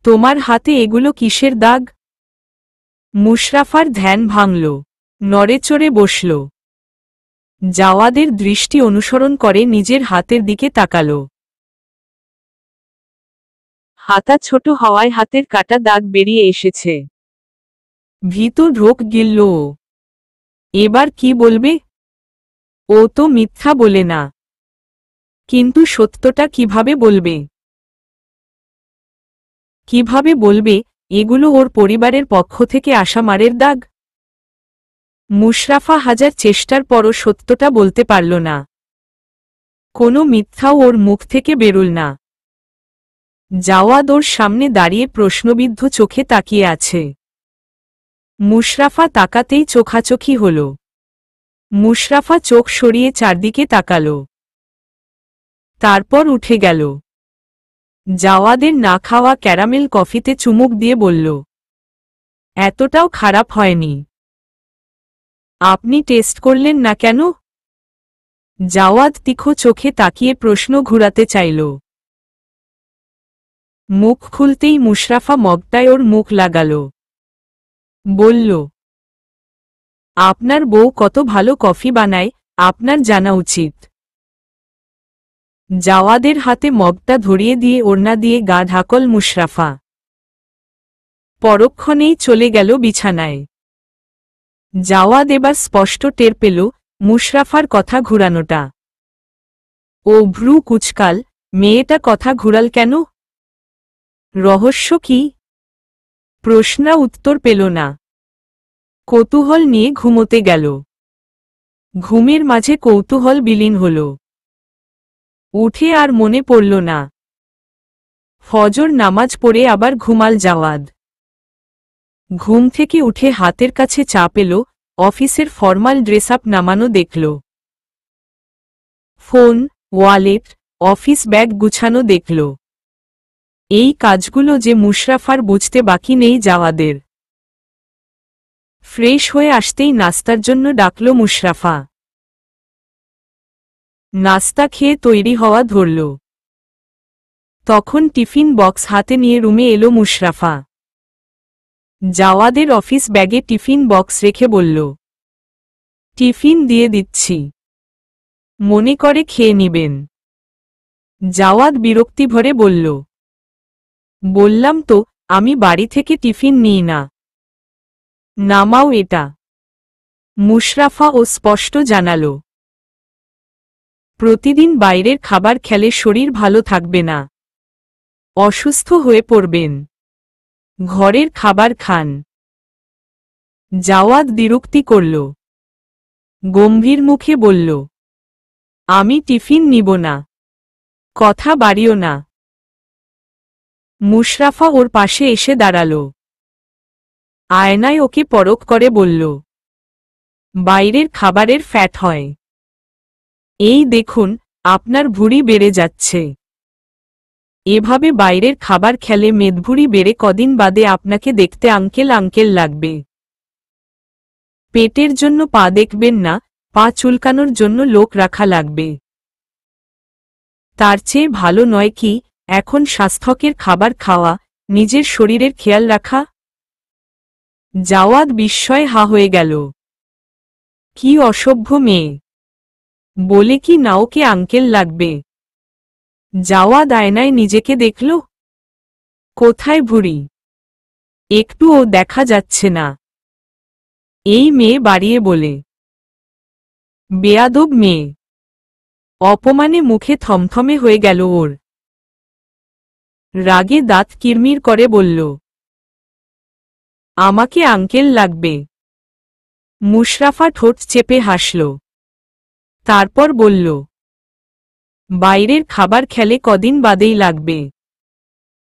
তোমার হাতে এগুলো কিসের দাগ? মুশরাফার ধ্যান ভাঙল, নড়েচড়ে বসল। জাওয়াদের দৃষ্টি অনুসরণ করে নিজের হাতের দিকে তাকাল। হাতা ছোট হওয়ায় হাতের কাটা দাগ বেরিয়ে এসেছে। ভীত ঢোক গিলল ও। এবার কি বলবে? ও তো মিথ্যা বলে না, কিন্তু সত্যটা কিভাবে বলবে? কিভাবে বলবে এগুলো ওর পরিবারের পক্ষ থেকে আসা মারের দাগ? মুশরাফা হাজার চেষ্টার পরও সত্যটা বলতে পারল না। কোনো মিথ্যাও ওর মুখ থেকে বেরুল না। জাওয়াদ ওর সামনে দাঁড়িয়ে প্রশ্নবিদ্ধ চোখে তাকিয়ে আছে। মুশরাফা তাকাতেই চোখাচোখি হল। মুশরাফা চোখ সরিয়ে চারদিকে তাকাল, তারপর উঠে গেল। জাওয়াদের না খাওয়া ক্যারামেল কফিতে চুমুক দিয়ে বলল, এতটাও খারাপ হয়নি। আপনি টেস্ট করলেন না কেন? জাওয়াদ তীক্ষ্ণ চোখে তাকিয়ে প্রশ্ন ঘুরাতে চাইল। মুখ খুলতেই মুশরাফা মগটায় ওর মুখ লাগাল। বলল, আপনার বউ কত ভালো কফি বানায়, আপনার জানা উচিত। জাওয়াদের হাতে মগটা ধরিয়ে দিয়ে ওড়না দিয়ে গা ঢাকল মুশরাফা। পরক্ষণেই চলে গেল বিছানায়। জাওয়াদ এবার স্পষ্ট টের পেল মুশরাফার কথা ঘুরানোটা। ও ভ্রু কুচকাল, মেয়েটা কথা ঘুরাল কেন? রহস্য কি? প্রশ্ন উত্তর পেল না। কৌতূহল নিয়ে ঘুমোতে গেল। ঘুমের মাঝে কৌতূহল বিলীন হল। উঠে আর মনে পড়ল না। ফজর নামাজ পড়ে আবার ঘুমাল জাওয়াদ। ঘুম থেকে উঠে হাতের কাছে চা পেল, অফিসের ফরমাল ড্রেস আপ নামানো দেখল। ফোন, ওয়ালেট, অফিস ব্যাগ গুছানো দেখল। এই কাজগুলো যে মুশরাফার বুঝতে বাকি নেই জাওয়াদের। ফ্রেশ হয়ে আসতেই নাস্তার জন্য ডাকল মুশরাফা। নাস্তা খেয়ে তৈরি হওয়া ধরল। তখন টিফিন বক্স হাতে নিয়ে রুমে এলো মুশরাফা। জাওয়াদের অফিস ব্যাগে টিফিন বক্স রেখে বলল, টিফিন দিয়ে দিচ্ছি, মনে করে খেয়ে নিবেন। জাওয়াদ বিরক্তি ভরে বলল, বললাম তো আমি বাড়ি থেকে টিফিন নিই না। নামাও এটা। মুশরাফা ও স্পষ্ট জানাল, প্রতিদিন বাইরের খাবার খেলে শরীর ভালো থাকবে না, অসুস্থ হয়ে পড়বেন। ঘরের খাবার খান। জাওয়াদ বিরক্তি করল। গম্ভীর মুখে বলল, আমি টিফিন নিব না, কথা বাড়িও না। মুশরাফা ওর পাশে এসে দাঁড়াল। আয়নায় ওকে পরখ করে বলল, বাইরের খাবারের ফ্যাট হয়। এই দেখুন আপনার ভুঁড়ি বেড়ে যাচ্ছে। এভাবে বাইরের খাবার খেলে মেদভুঁড়ি বেড়ে কদিন বাদে আপনাকে দেখতে আঙ্কেল আঙ্কেল লাগবে। পেটের জন্য পা দেখবেন না, পা চুলকানোর জন্য লোক রাখা লাগবে। তার চেয়ে ভালো নয় কি এখন স্বাস্থ্যকর খাবার খাওয়া, নিজের শরীরের খেয়াল রাখা? জাওয়াদ বিস্ময়ে হা হয়ে গেল। কি অসভ্য মেয়ে! বলে কি না ওকে আঙ্কেল লাগবে? জাওয়াদ আয়নায় নিজেকে দেখল। কোথায় ভুঁড়ি? একটুও দেখা যাচ্ছে না। এই মেয়ে বাড়িয়ে বলে। বেয়াদব মেয়ে! অপমানে মুখে থমথমে হয়ে গেল ওর। রাগে দাঁত কিরমির করে বলল, আমাকে আঙ্কেল লাগবে। মুশরাফা ঠোঁট চেপে হাসল। তারপর বলল, বাইরের খাবার খেলে কদিন বাদেই লাগবে।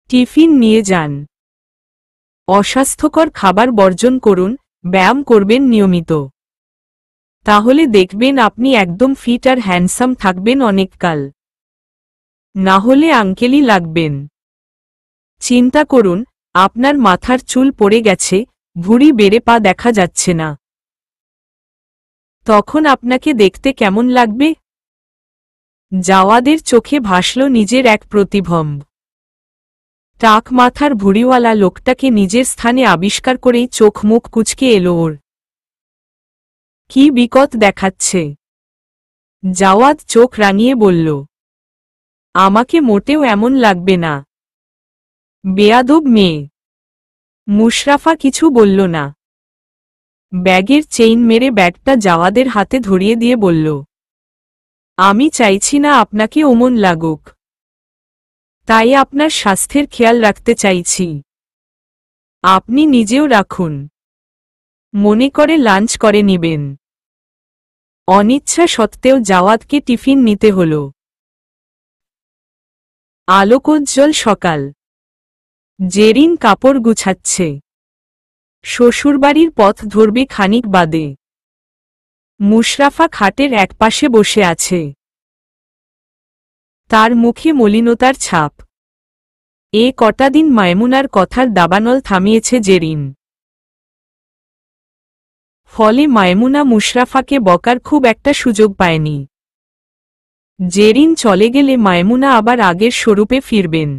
টিফিন নিয়ে যান। অস্বাস্থ্যকর খাবার বর্জন করুন, ব্যায়াম করবেন নিয়মিত। তাহলে দেখবেন আপনি একদম ফিট আর হ্যান্ডসাম থাকবেন অনেককাল। না হলে আঙ্কেলই লাগবেন। চিন্তা করুন, আপনার মাথার চুল পড়ে গেছে, ভুঁড়ি বেড়ে পা দেখা যাচ্ছে না। তখন আপনাকে দেখতে কেমন লাগবে? জাওয়াদের চোখে ভাসল নিজের এক প্রতিবিম্ব। টাক মাথার ভুড়িওয়ালা লোকটাকে নিজের স্থানে আবিষ্কার করেই চোখ মুখ কুঁচকে এলো ওর। কি বিকট দেখাচ্ছে। জাওয়াদ চোখ রাঙিয়ে বলল, আমাকে মোটেও এমন লাগবে না। বেয়াদব মেয়ে। মুশরাফা কিছু বলল না। ব্যাগের চেইন মেরে ব্যাগটা জাওয়াদের হাতে ধরিয়ে দিয়ে বলল, আমি চাইছি না আপনাকে অমন লাগুক, তাই আপনার স্বাস্থ্যের খেয়াল রাখতে চাইছি। আপনি নিজেও রাখুন, মনে করে লাঞ্চ করে নিবেন। অনিচ্ছা সত্ত্বেও জাওয়াদকে টিফিন নিতে হল। আলোকোজ্জ্বল সকাল। জেরিন কাপড় গুছাচ্ছে। শ্বশুরবাড়ির পথ ধরবে খানিক বাদে। মুশরাফা খাটের একপাশে বসে আছে। তার মুখে মলিনতার ছাপ। এ কটা দিন মায়মুনার কথার দাবানল থামিয়েছে জেরিন। ফলে মায়মুনা মুশরাফাকে বকার খুব একটা সুযোগ পায়নি। জেরিন চলে গেলে মায়মুনা আবার আগের স্বরূপে ফিরবেন।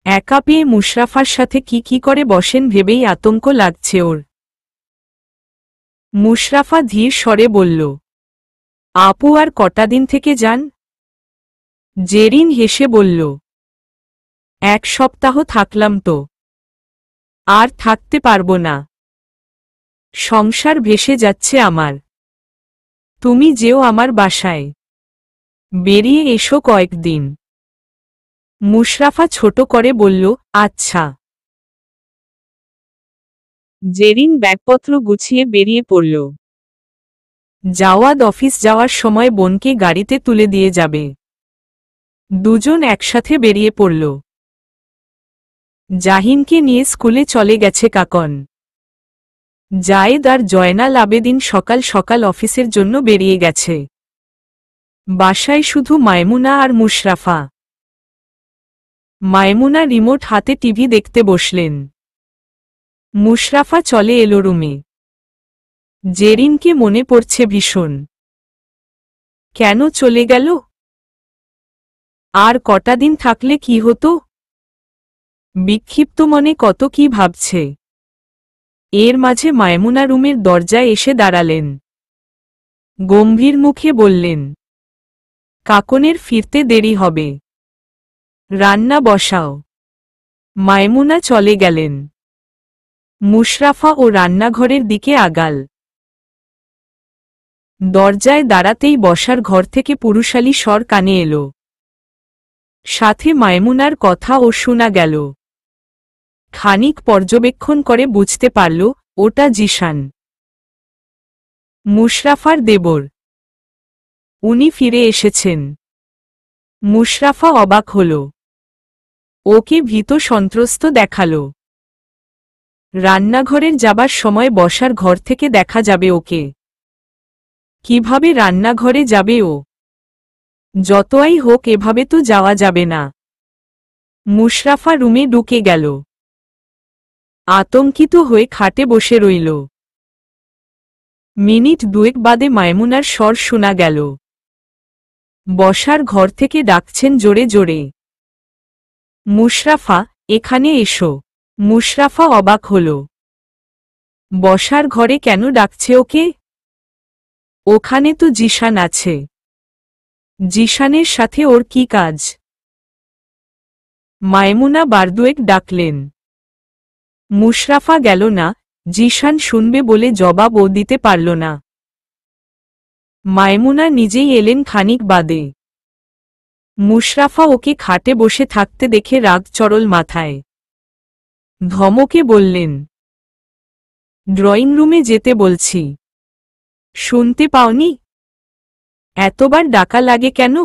একা পেয়ে মুশরাফার সাথে কি করে বসেন ভেবেই আতঙ্ক লাগছে ওর। মুশরাফা ধীর স্বরে বলল, আপু আর কটা দিন থেকে যান? জেরিন হেসে বলল, 1 সপ্তাহ থাকলাম তো। আর থাকতে পারবো না। সংসার ভেসে যাচ্ছে আমার। তুমি যেও আমার বাসায়। বেরিয়ে এসো কয়েকদিন। মুশরাফা ছোট করে বলল, আচ্ছা। জেরিন ব্যাগপত্র গুছিয়ে বেরিয়ে পড়ল। জাওয়াদ অফিস যাওয়ার সময় বোনকে গাড়িতে তুলে দিয়ে যাবে। দুজন একসাথে বেরিয়ে পড়ল। জাহিনকে নিয়ে স্কুলে চলে গেছে কাকন। জায়েদ আর জয়নাল আবেদিন সকাল সকাল অফিসের জন্য বেরিয়ে গেছে। বাসায় শুধু মায়মুনা আর মুশরাফা। মায়মুনা রিমোট হাতে টিভি দেখতে বসলেন। মুশরাফা চলে এলো রুমে। জেরিনকে মনে পড়ছে ভীষণ। কেন চলে গেল? আর কটা দিন থাকলে কি হতো? বিক্ষিপ্ত মনে কত কি ভাবছে। এর মাঝে মায়মুনা রুমের দরজায় এসে দাঁড়ালেন। গম্ভীর মুখে বললেন, কাকনের ফিরতে দেরি হবে। রান্না বসাও। মায়মুনা চলে গেলেন। মুশরাফা ও রান্নাঘরের দিকে আগাল। দরজায় দাঁড়াতেই বসার ঘর থেকে পুরুষালী স্বর কানে এলো। সাথে মায়মুনার কথাও শোনা গেল। খানিক পর্যবেক্ষণ করে বুঝতে পারল ওটা জিশান, মুশরাফার দেবর। উনি ফিরে এসেছেন। মুশরাফা অবাক হল। ওকে ভীত সন্ত্রস্ত দেখাল। রান্নাঘরের যাবার সময় বসার ঘর থেকে দেখা যাবে ওকে। কিভাবে রান্নাঘরে যাবে ও? যতই হোক এভাবে তো যাওয়া যাবে না। মুশরাফা রুমে ঢুকে গেল। আতঙ্কিত হয়ে খাটে বসে রইল। মিনিট 2 বাদে মায়মুনার স্বর শোনা গেল। বসার ঘর থেকে ডাকছেন জোরে জোরে, মুশরাফা, এখানে এসো। মুশরাফা অবাক হল। বসার ঘরে কেন ডাকছে ওকে? ওখানে তো জিশান আছে। জিশানের সাথে ওর কি কাজ? মায়মুনা বারদুয়েক ডাকলেন। মুশরাফা গেল না। জিশান শুনবে বলে জবাব ও দিতে পারল না। মায়মুনা নিজেই এলেন খানিক বাদে। মুশরাফা ওকে খাটে বসে থাকতে দেখে রাগ চড়ল মাথায়। ধমকে বললেন, ড্রয়িং রুমে যেতে বলছি। শুনতে পাওনি? এতবার ডাকা লাগে কেন?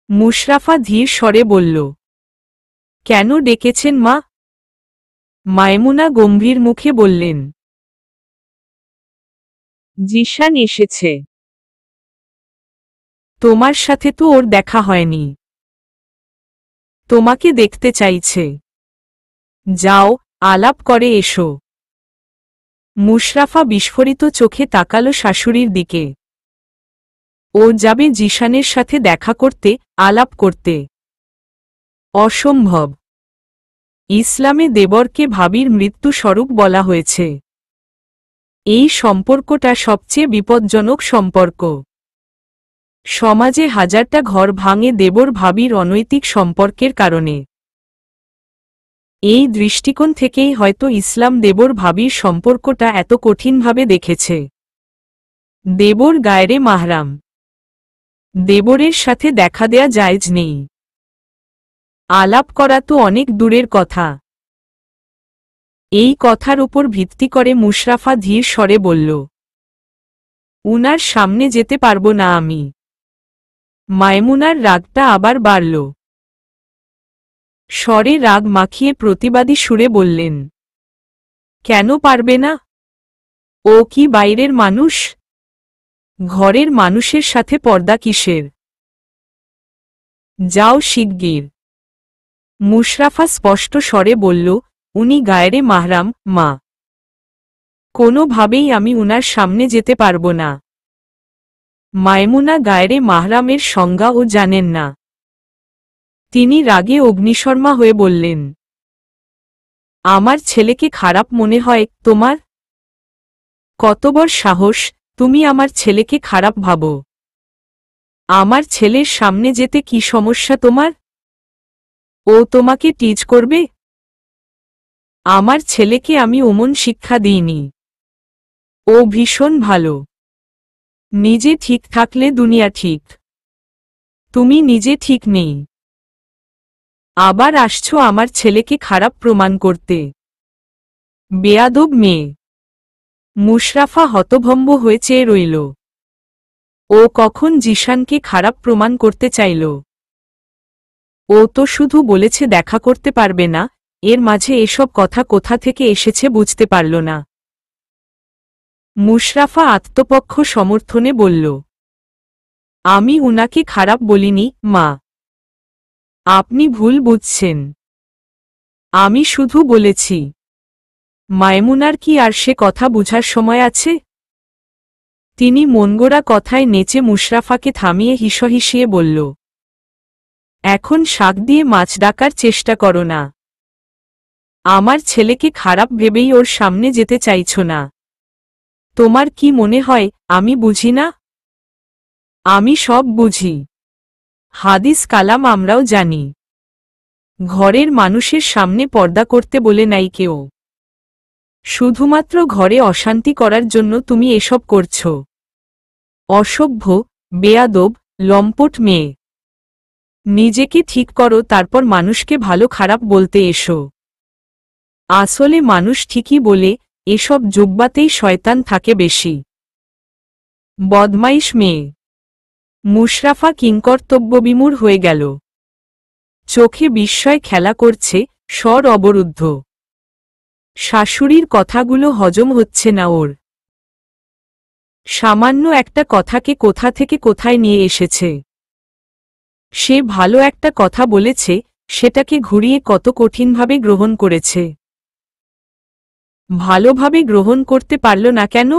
মুশরাফা ধীর স্বরে বলল, কেন ডেকেছেন মা? মায়মুনা গম্ভীর মুখে বললেন, জিশান এসেছে। তোমার সাথে তো ওর দেখা হয়নি। তোমাকে দেখতে চাইছে। যাও, আলাপ করে এসো। মুশরাফা বিস্ফোরিত চোখে তাকালো শাশুড়ির দিকে। ও যাবে জিশানের সাথে দেখা করতে, আলাপ করতে। অসম্ভব। ইসলামে দেবরকে ভাবির মৃত্যু স্বরূপ বলা হয়েছে। এই সম্পর্কটা সবচেয়ে বিপজ্জনক সম্পর্ক। সমাজে হাজারটা ঘর ভাঙে দেবর ভাবির অনৈতিক সম্পর্কের কারণে। এই দৃষ্টিকোণ থেকেই হয়তো ইসলাম দেবর ভাবির সম্পর্কটা এত কঠিনভাবে দেখেছে। দেবর গায়রে মাহরাম। দেবরের সাথে দেখা দেয়া জায়েজ নেই। আলাপ করা তো অনেক দূরের কথা। এই কথার উপর ভিত্তি করে মুশরাফা ধীর স্বরে বলল, উনার সামনে যেতে পারবো না আমি। মায়মুনার রাগটা আবার বাড়ল। স্বরে রাগ মাখিয়ে প্রতিবাদী সুরে বললেন, কেন পারবে না? ও কি বাইরের মানুষ? ঘরের মানুষের সাথে পর্দা কিসের? যাও শিগগির। মুশরাফা স্পষ্ট স্বরে বলল, উনি গায়রে মাহরাম, মা। কোনোভাবেই আমি উনার সামনে যেতে পারব না। মায়মুনা গায়রে মাহরামের সংজ্ঞাও জানেন না। তিনি রাগে অগ্নিশর্মা হয়ে বললেন, আমার ছেলেকে খারাপ মনে হয় তোমার? কত বড় সাহস, তুমি আমার ছেলেকে খারাপ ভাবো? আমার ছেলের সামনে যেতে কি সমস্যা তোমার? ও তোমাকে টিজ করবে? আমার ছেলেকে আমি ওমন শিক্ষা দিইনি। ও ভীষণ ভালো। নিজে ঠিক থাকলে দুনিয়া ঠিক। তুমি নিজে ঠিক নেই, আবার আসছো আমার ছেলেকে খারাপ প্রমাণ করতে। বেয়াদব মেয়ে। মুশরাফা হতভম্ব হয়ে চেয়ে রইল। ও কখন জিশানকে খারাপ প্রমাণ করতে চাইল? ও তো শুধু বলেছে দেখা করতে পারবে না, এর মাঝে এসব কথা কোথা থেকে এসেছে বুঝতে পারল না। মুশরাফা আত্মপক্ষ সমর্থনে বলল, আমি উনাকে খারাপ বলিনি মা। আপনি ভুল বুঝছেন। আমি শুধু বলেছি। মায়মুনার কি আর সে কথা বুঝার সময় আছে? তিনি মনগড়া কথায় নেচে মুশরাফাকে থামিয়ে হিসহিসিয়ে বলল, এখন শাক দিয়ে মাছ ডাকার চেষ্টা করো না। আমার ছেলেকে খারাপ ভেবেই ওর সামনে যেতে চাইছ না। তোমার কি মনে হয় আমি বুঝি না? আমি সব বুঝি। হাদিস কালাম আমরাও জানি। ঘরের মানুষের সামনে পর্দা করতে বলে নাই কেউ। শুধুমাত্র ঘরে অশান্তি করার জন্য তুমি এসব করছ। অসভ্য, বেয়াদব, লম্পট মেয়ে। নিজেকে ঠিক করো, তারপর মানুষকে ভালো খারাপ বলতে এসো। আসলে মানুষ ঠিকই বলে, এসব জুব্বাতেই শয়তান থাকে বেশি। বদমাইশ মেয়ে। মুশরাফা কিংকর্তব্যবিমূঢ় হয়ে গেল। চোখে বিস্ময় খেলা করছে, স্বর অবরুদ্ধ। শাশুড়ির কথাগুলো হজম হচ্ছে না ওর। সামান্য একটা কথাকে কোথা থেকে কোথায় নিয়ে এসেছে। সে ভালো একটা কথা বলেছে, সেটাকে ঘুরিয়ে কত কঠিনভাবে গ্রহণ করেছে। ভালোভাবে গ্রহণ করতে পারল না কেন?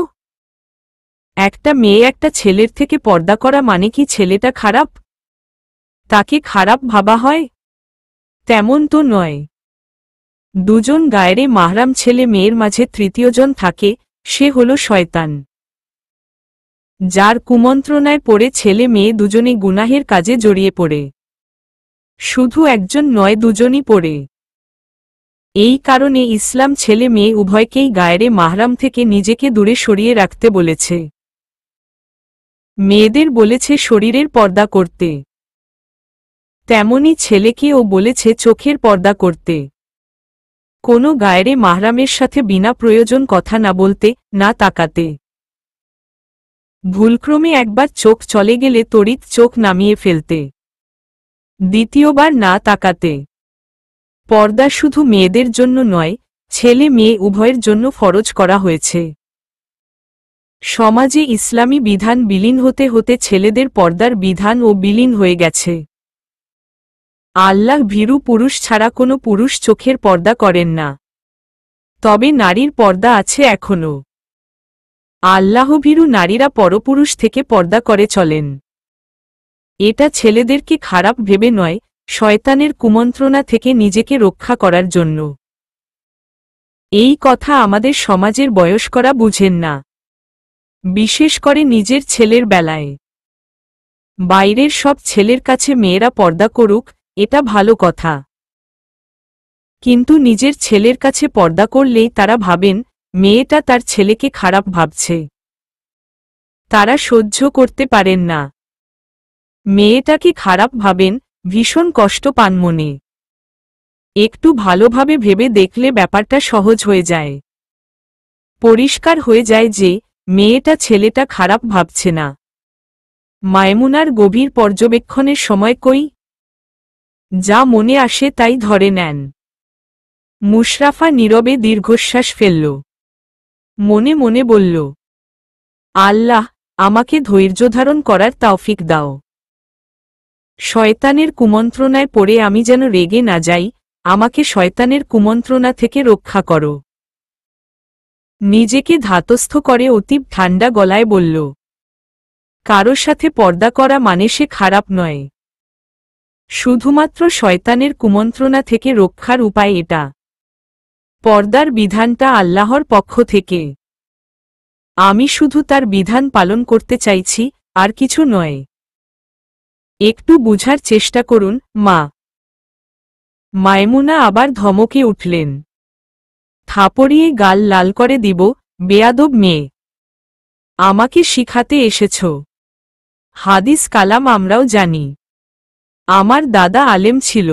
একটা মেয়ে একটা ছেলের থেকে পর্দা করা মানে কি ছেলেটা খারাপ? তাকে খারাপ ভাবা হয়? তেমন তো নয়। দুজন গায়রে মাহরাম ছেলে মেয়ের মাঝে তৃতীয়জন থাকে, সে হল শয়তান। যার কুমন্ত্রণায় পড়ে ছেলে মেয়ে দুজনে গুনাহের কাজে জড়িয়ে পড়ে। শুধু একজন নয়, দুজনই পড়ে। এই কারণে ইসলাম ছেলে মেয়ে উভয়কেই গায়রে মাহরাম থেকে নিজেকে দূরে সরিয়ে রাখতে বলেছে। মেয়েদের বলেছে শরীরের পর্দা করতে, তেমনি ছেলেকেও বলেছে চোখের পর্দা করতে। কোনো গায়রে মাহরামের সাথে বিনা প্রয়োজন কথা না বলতে, না তাকাতে। ভুলক্রমে একবার চোখ চলে গেলে তড়িৎ চোখ নামিয়ে ফেলতে। দ্বিতীয়বার না তাকাতে। পর্দা শুধু মেয়েদের জন্য নয়, ছেলে মেয়ে উভয়ের জন্য ফরজ করা হয়েছে। সমাজে ইসলামী বিধান বিলীন হতে হতে ছেলেদের পর্দার বিধানও বিলীন হয়ে গেছে। আল্লাহ ভীরু পুরুষ ছাড়া কোনো পুরুষ চোখের পর্দা করেন না। তবে নারীর পর্দা আছে এখনও। আল্লাহভীরু নারীরা পরপুরুষ থেকে পর্দা করে চলেন। এটা ছেলেদেরকে খারাপ ভেবে নয়, শয়তানের কুমন্ত্রণা থেকে নিজেকে রক্ষা করার জন্য। এই কথা আমাদের সমাজের বয়স্করা বুঝেন না, বিশেষ করে নিজের ছেলের বেলায়। বাইরের সব ছেলের কাছে মেয়েরা পর্দা করুক, এটা ভালো কথা, কিন্তু নিজের ছেলের কাছে পর্দা করলেই তারা ভাবেন মেয়েটা তার ছেলেকে খারাপ ভাবছে। তারা সহ্য করতে পারেন না মেয়েটাকে খারাপ ভাবেন, ভীষণ কষ্ট পান মনে। একটু ভালোভাবে ভেবে দেখলে ব্যাপারটা সহজ হয়ে যায়। পরিষ্কার হয়ে যায় যে মেয়েটা ছেলেটা খারাপ ভাবছে না। মায়মুনার গভীর পর্যবেক্ষণের সময় কই, যা মনে আসে তাই ধরে নেন। মুশরাফা নীরবে দীর্ঘশ্বাস ফেলল। মনে মনে বলল, আল্লাহ, আমাকে ধৈর্যধারণ করার তৌফিক দাও। শয়তানের কুমন্ত্রণায় পড়ে আমি যেন রেগে না যাই, আমাকে শয়তানের কুমন্ত্রণা থেকে রক্ষা করো। নিজেকে ধাতস্থ করে অতীব ঠান্ডা গলায় বলল, কারো সাথে পর্দা করা মানে সে খারাপ নয়। শুধুমাত্র শয়তানের কুমন্ত্রণা থেকে রক্ষার উপায় এটা। পর্দার বিধানটা আল্লাহর পক্ষ থেকে। আমি শুধু তার বিধান পালন করতে চাইছি, আর কিছু নয়। একটু বুঝার চেষ্টা করুন, মা। মায়মুনা আবার ধমকে উঠলেন, থাপড়িয়ে গাল লাল করে দিব, বেয়াদব মেয়ে। আমাকে শিখাতে এসেছ? হাদিস কালাম আমরাও জানি। আমার দাদা আলেম ছিল,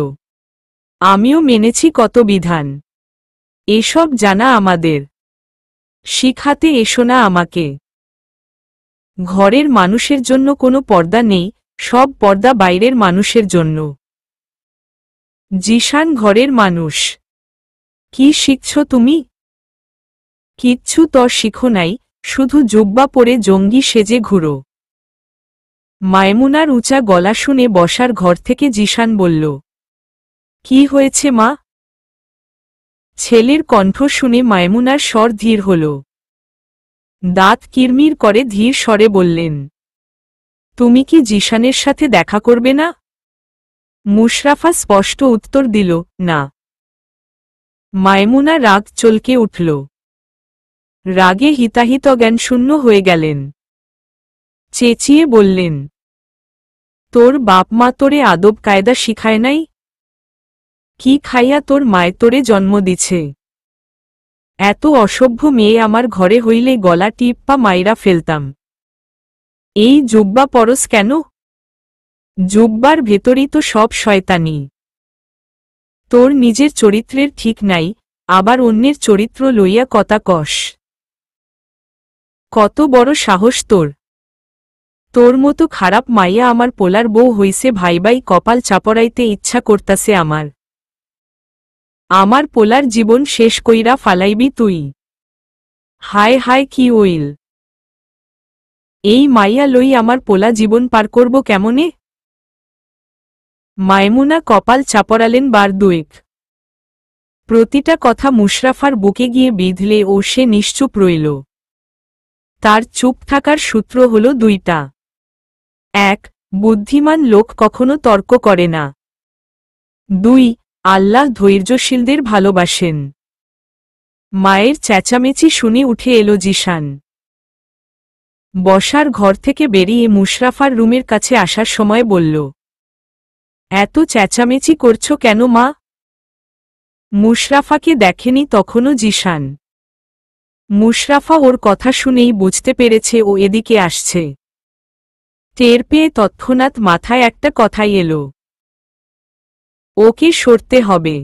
আমিও মেনেছি কত বিধান। এসব জানা আমাদের। শিখাতে এসো না আমাকে। ঘরের মানুষের জন্য কোনো পর্দা নেই, সব পর্দা বাইরের মানুষের জন্য। জিশান ঘরের মানুষ। কি শিখছ তুমি? কিচ্ছু তো শিখো নাই, শুধু জুব্বা পরে জঙ্গি সেজে ঘুরো। মায়মুনার উঁচা গলা শুনে বসার ঘর থেকে জিশান বলল, কি হয়েছে মা? ছেলের কণ্ঠ শুনে মায়মুনার স্বর ধীর হল। দাঁত কিরমির করে ধীর স্বরে বললেন, তুমি কি জিশানের সাথে দেখা করবে না? মুশরাফা স্পষ্ট উত্তর দিল, না। মায়মুনা রাগ চলকে উঠল। রাগে হিতাহিত জ্ঞানশূন্য হয়ে গেলেন। চেঁচিয়ে বললেন, তোর বাপ মা তোরে আদব কায়দা শিখায় নাই? কি খাইয়া তোর মায় তোরে জন্ম দিছে? এত অসভ্য মেয়ে আমার ঘরে হইলে গলা টিপ্পা মাইরা ফেলতাম। এই জুব্বা পরশ কেন? জুব্বার ভেতরই তো সব শয়তানি। তোর নিজের চরিত্রের ঠিক নাই, আবার অন্যের চরিত্র লইয়া কথা কস। কত বড় সাহস তোর! তোর মতো খারাপ মাইয়া আমার পোলার বউ হইছে ভাইবাই কপাল চাপড়াইতে ইচ্ছা করতাছে আমার। আমার পোলার জীবন শেষ কইরা ফালাইবি তুই। হায় হায় কি ওইল! এই মাইয়া লই আমার পোলা জীবন পার করব কেমনে? মায়মুনা কপাল চাপড়ালেন বার দুয়েক। প্রতিটা কথা মুশরাফার বুকে গিয়ে বিঁধলে ও সে নিশ্চুপ রইল। তার চুপ থাকার সূত্র হল দুইটা। এক, বুদ্ধিমান লোক কখনো তর্ক করে না। দুই, আল্লাহ ধৈর্যশীলদের ভালোবাসেন। মায়ের চেঁচামেচি শুনে উঠে এলো জিশান। বসার ঘর থেকে বেরিয়ে মুশরাফার রুমের কাছে আসার সময় বলল, এত চেঁচামেচি করছো কেন মা? মুশরাফাকে দেখেনি তখনও জিশান। মুশরাফা ওর কথা শুনেই বুঝতে পেরেছে ও এদিকে আসছে। টের পেয়ে তৎক্ষণাৎ মাথায় একটা কথাই এলো, ওকে সরতে হবে।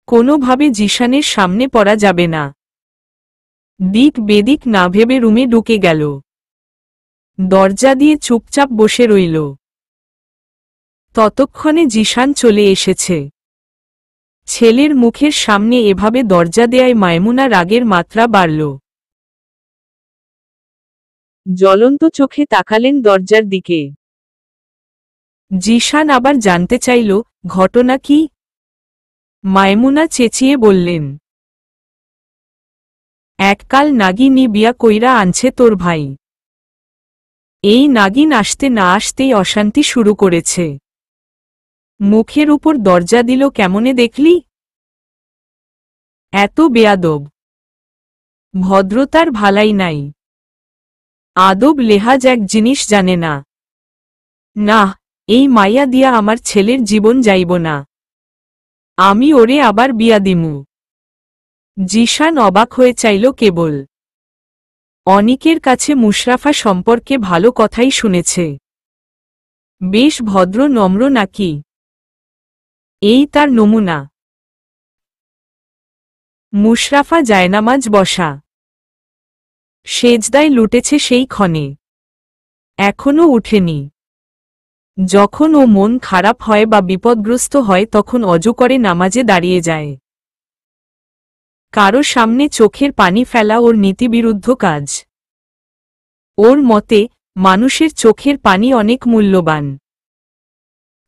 কোনোভাবে জিশানের সামনে পড়া যাবে না। দিক বেদিক না ভেবে রুমে ঢুকে গেল। দরজা দিয়ে চুপচাপ বসে রইল। ততক্ষণে জিশান চলে এসেছে। ছেলের মুখের সামনে এভাবে দরজা দেয়ায় মায়মুনা রাগের মাত্রা বাড়ল। জ্বলন্ত চোখে তাকালেন দরজার দিকে। জিশান আবার জানতে চাইল, ঘটনা কি? মায়মুনা চেঁচিয়ে বললেন, এককাল নাগিনী বিয়া কইরা আনছে তোর ভাই। এই নাগিন আসতে না আসতেই অশান্তি শুরু করেছে। মুখের উপর দরজা দিল কেমনে দেখলি? এত বেয়াদব। ভদ্রতার ভালাই নাই। আদব লেহাজ এক জিনিস জানে না। না, এই মাইয়া দিয়া আমার ছেলের জীবন যাইব না। আমি ওরে আবার বিয়া দিমু। জিশান অবাক হয়ে চাইল কেবল। অনিকের কাছে মুশরাফা সম্পর্কে ভালো কথাই শুনেছে। বেশ ভদ্র নম্র নাকি? এই তার নমুনা। মুশরাফা জায়নামাজ বসা। সেজদায় লুটেছে সেই ক্ষণে। এখনো উঠেনি। যখন ও মন খারাপ হয় বা বিপদগ্রস্ত হয় তখন অজু করে নামাজে দাঁড়িয়ে যায়। কারো সামনে চোখের পানি ফেলা ওর নীতিবিরুদ্ধ কাজ। ওর মতে মানুষের চোখের পানি অনেক মূল্যবান।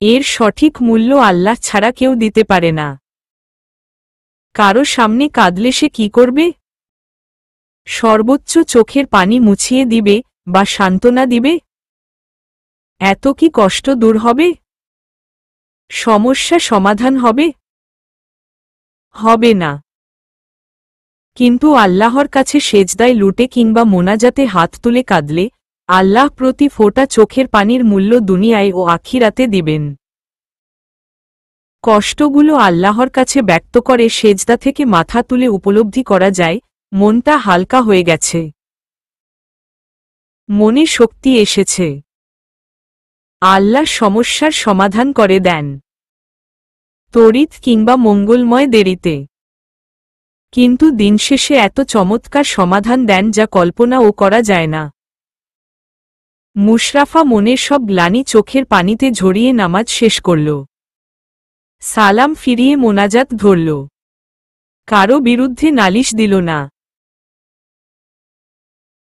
এর সঠিক মূল্য আল্লাহ ছাড়া কেউ দিতে পারে না। কারো সামনে কাঁদলে সে কি করবে? সর্বোচ্চ চোখের পানি মুছিয়ে দিবে বা সান্ত্বনা দিবে। এত কি কষ্ট দূর হবে? সমস্যা সমাধান হবে? হবে না। কিন্তু আল্লাহর কাছে সেজদায় লুটে কিংবা মোনাজাতে হাত তুলে কাঁদলে আল্লাহ প্রতি ফোঁটা চোখের পানির মূল্য দুনিয়ায় ও আখিরাতে দিবেন। কষ্টগুলো আল্লাহর কাছে ব্যক্ত করে সেজদা থেকে মাথা তুলে উপলব্ধি করা যায় মনটা হালকা হয়ে গেছে। মনে শক্তি এসেছে। আল্লাহ সমস্যার সমাধান করে দেন, তড়িৎ কিংবা মঙ্গলময় দেরিতে। কিন্তু দিন শেষে এত চমৎকার সমাধান দেন যা কল্পনাও করা যায় না। মুশরাফা মনের সব গ্লানি চোখের পানিতে ঝরিয়ে নামাজ শেষ করল। সালাম ফিরিয়ে মোনাজাত ধরল। কারো বিরুদ্ধে নালিশ দিল না।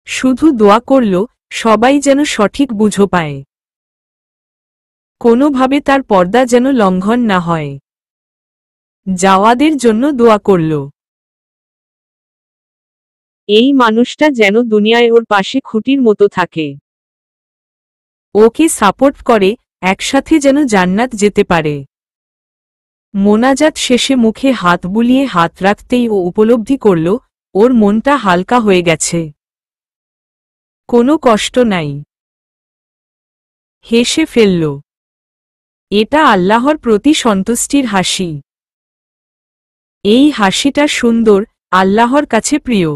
শুধু দোয়া করল সবাই যেন সঠিক বুঝো পায়। কোনোভাবে তার পর্দা যেন লঙ্ঘন না হয়। জাওয়াদের জন্য দোয়া করল। এই মানুষটা যেন দুনিয়ায় ওর পাশে খুঁটির মতো থাকে। ওকে সাপোর্ট করে একসাথে যেন জান্নাত যেতে পারে। মোনাজাত শেষে মুখে হাত বুলিয়ে হাত রাখতেই ও উপলব্ধি করল ওর মনটা হালকা হয়ে গেছে। কোনো কষ্ট নাই। হেসে ফেলল। এটা আল্লাহর প্রতি সন্তুষ্টির হাসি। এই হাসিটা সুন্দর, আল্লাহর কাছে প্রিয়।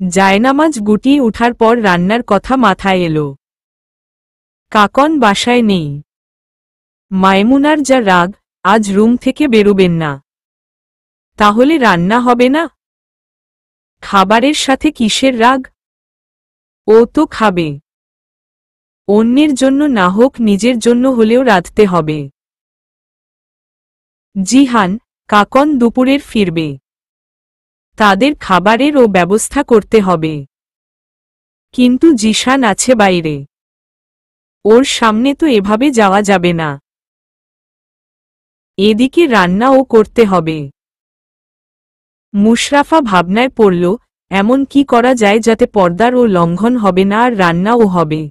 জায়নামাজ গুটিয়ে উঠার পর রান্নার কথা মাথায় এলো। কাকন বাসায় নেই। মায়মুনার যা রাগ, আজ রুম থেকে বেরোবেন না। তাহলে রান্না হবে না? খাবারের সাথে কিসের রাগ? ও তো খাবে। অন্যের জন্য না হোক নিজের জন্য হলেও রাঁধতে হবে। জিহান, কাকন দুপুরের ফিরবে। তাদের খাবারেরও ব্যবস্থা করতে হবে। কিন্তু জিশান আছে বাইরে। ওর সামনে তো এভাবে যাওয়া যাবে না। এদিকে রান্নাও করতে হবে। মুশরাফা ভাবনায় পড়ল এমন কি করা যায় যাতে পর্দার ও লঙ্ঘন হবে না আর রান্নাও হবে।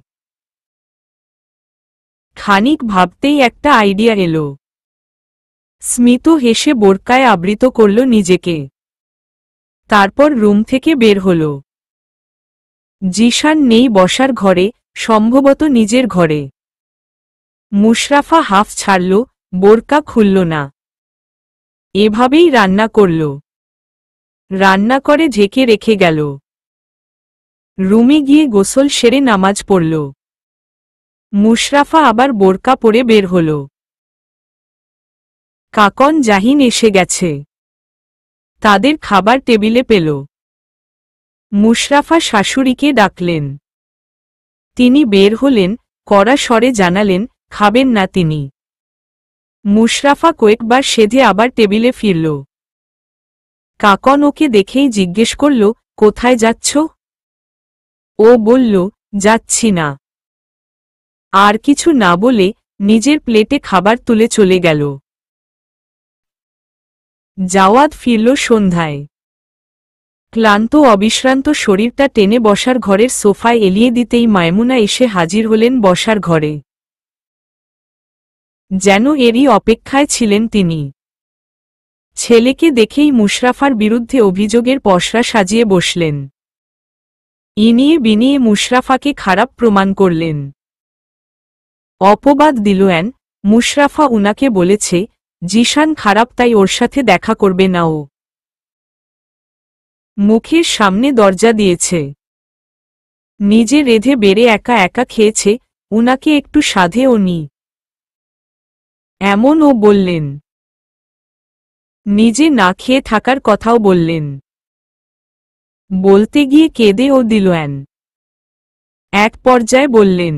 খানিক ভাবতেই একটা আইডিয়া এলো। স্মিত হেসে বোরকায় আবৃত করল নিজেকে। তারপর রুম থেকে বের হল। জিশান নেই বসার ঘরে, সম্ভবত নিজের ঘরে। মুশরাফা হাফ ছাড়ল, বোরকা খুলল না। এভাবেই রান্না করল। রান্না করে ঢেকে রেখে গেল। রুমে গিয়ে গোসল সেরে নামাজ পড়ল। মুশরাফা আবার বোরকা পরে বের হল। কাকন জাহিন এসে গেছে। তাদের খাবার টেবিলে পেল। মুশরাফা শাশুড়িকে ডাকলেন। তিনি বের হলেন, কড়া স্বরে জানালেন খাবেন না তিনি। মুশরাফা কয়েকবার সেধে আবার টেবিলে ফিরল। কাকন ওকে দেখেই জিজ্ঞেস করল কোথায় যাচ্ছ? ও বলল যাচ্ছি না। আর কিছু না বলে নিজের প্লেটে খাবার তুলে চলে গেল। জাওয়াদ ফিরল সন্ধ্যায়। ক্লান্ত অবিশ্রান্ত শরীরটা টেনে বসার ঘরের সোফায় এলিয়ে দিতেই মায়মুনা এসে হাজির হলেন বসার ঘরে। যেন এরই অপেক্ষায় ছিলেন তিনি। ছেলেকে দেখেই মুশরাফার বিরুদ্ধে অভিযোগের পসরা সাজিয়ে বসলেন। ইনিয়ে বিনিয়ে মুশরাফাকে খারাপ প্রমাণ করলেন। অপবাদ দিলেন, মুশরাফা উনাকে বলেছে জিশান খারাপ, তাই ওর সাথে দেখা করবে না ও। মুখের সামনে দরজা দিয়েছে, নিজে রেঁধে বেড়ে একা একা খেয়েছে, উনাকে একটু সাধেও নি এমন ও বললেন। নিজে না খেয়ে থাকার কথাও বললেন। বলতে গিয়ে কেঁদে ও দিলেন। এক পর্যায়ে বললেন,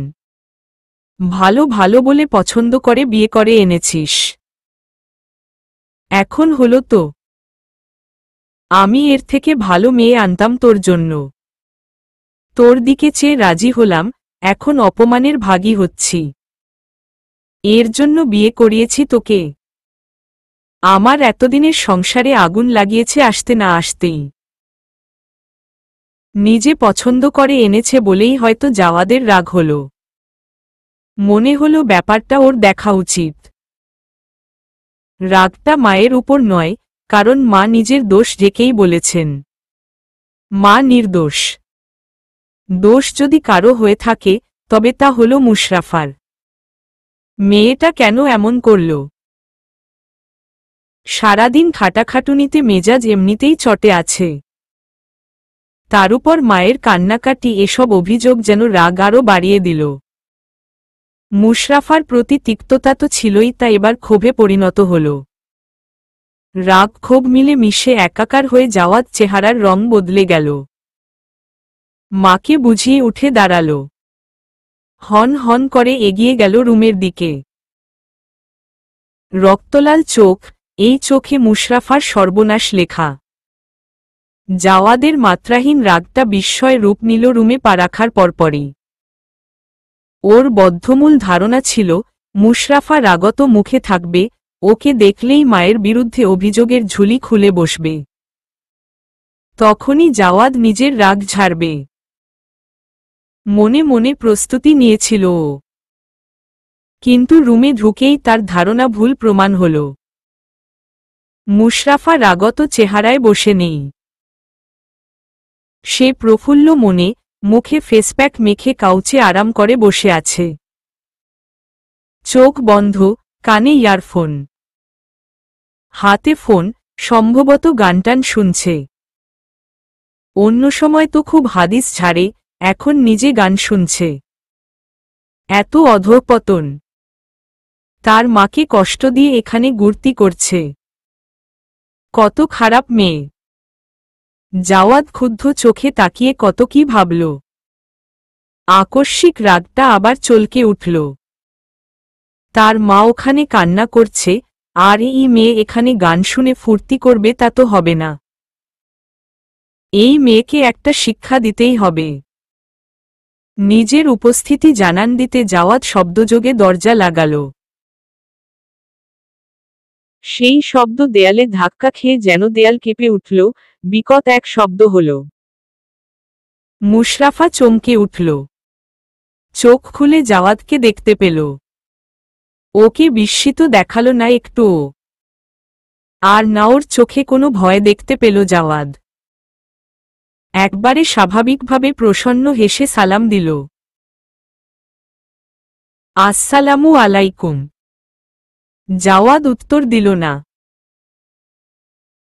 ভালো ভালো বলে পছন্দ করে বিয়ে করে এনেছিস, এখন হলো তো। আমি এর থেকে ভালো মেয়ে আনতাম তোর জন্য। তোর দিকে চেয়ে রাজি হলাম, এখন অপমানের ভাগী হচ্ছি। এর জন্য বিয়ে করিয়েছি তোকে। আমার এতদিনের সংসারে আগুন লাগিয়েছে আসতে না আসতেই। নিজে পছন্দ করে এনেছে বলেই হয়তো জাওয়াদের রাগ হল। মনে হলো ব্যাপারটা ওর দেখা উচিত। রাগটা মায়ের উপর নয়, কারণ মা নিজের দোষ ঢেকেই বলেছেন। মা নির্দোষ। দোষ যদি কারো হয়ে থাকে তবে তা হল মুশরাফার। মেয়েটা কেন এমন করল? সারাদিন খাটাখাটুনিতে মেজাজ এমনিতেই চটে আছে, তার উপর মায়ের কান্নাকাটি, এসব অভিযোগ যেন রাগ আরও বাড়িয়ে দিল। মুশরাফার প্রতি তিক্ততা তো ছিলই, তা এবার ক্ষোভে পরিণত হল। রাগ ক্ষোভ মিলে মিশে একাকার হয়ে জাওয়াদ চেহারার রং বদলে গেল। মাকে বুঝিয়ে উঠে দাঁড়াল, হন হন করে এগিয়ে গেল রুমের দিকে। রক্তলাল চোখ, এই চোখে মুশরাফার সর্বনাশ লেখা। জাওয়াদের মাত্রাহীন রাগটা বিস্ময় রূপ নিল রুমে পা রাখার পরপরই। ওর বদ্ধমূল ধারণা ছিল মুশরাফা রাগত মুখে থাকবে, ওকে দেখলেই মায়ের বিরুদ্ধে অভিযোগের ঝুলি খুলে বসবে। তখনই জাওয়াদ নিজের রাগ ঝাড়বে। মনে মনে প্রস্তুতি নিয়েছিল ও। কিন্তু রুমে ঢুকেই তার ধারণা ভুল প্রমাণ হল। মুশরাফা রাগত চেহারায় বসে নেই। সে প্রফুল্ল মনে, মুখে ফেসপ্যাক মেখে কাউচে আরাম করে বসে আছে। চোখ বন্ধ, কানে ইয়ারফোন, হাতে ফোন, সম্ভবত গানটান শুনছে। অন্য সময় তো খুব হাদিস ঝাড়ে, এখন নিজে গান শুনছে। এত অধঃপতন! তার মাকে কষ্ট দিয়ে এখানে গুর্তি করছে। কত খারাপ মেয়ে! জাওয়াদ ক্ষুব্ধ চোখে তাকিয়ে কত কি ভাবল। আকস্মিক রাগটা আবার চলকে উঠল। তার মা ওখানে কান্না করছে, আর এই মেয়ে এখানে গান শুনে ফুর্তি করবে, তা তো হবে না। এই মেয়েকে একটা শিক্ষা দিতেই হবে। নিজের উপস্থিতি জানান দিতে জাওয়াদ শব্দযোগে দরজা লাগাল। সেই শব্দ দেয়ালে ধাক্কা খেয়ে যেন দেয়াল কেঁপে উঠল, বিকট এক শব্দ হল। মুশরাফা চমকে উঠল। চোখ খুলে জাওয়াদকে দেখতে পেল। ওকে বিস্মিত দেখালো না একটুও। আর না ওর চোখে কোনো ভয় দেখতে পেল জাওয়াদ। একবারে স্বাভাবিকভাবে প্রসন্ন হেসে সালাম দিল। আসসালামু আলাইকুম। জাওয়াদ উত্তর দিল না।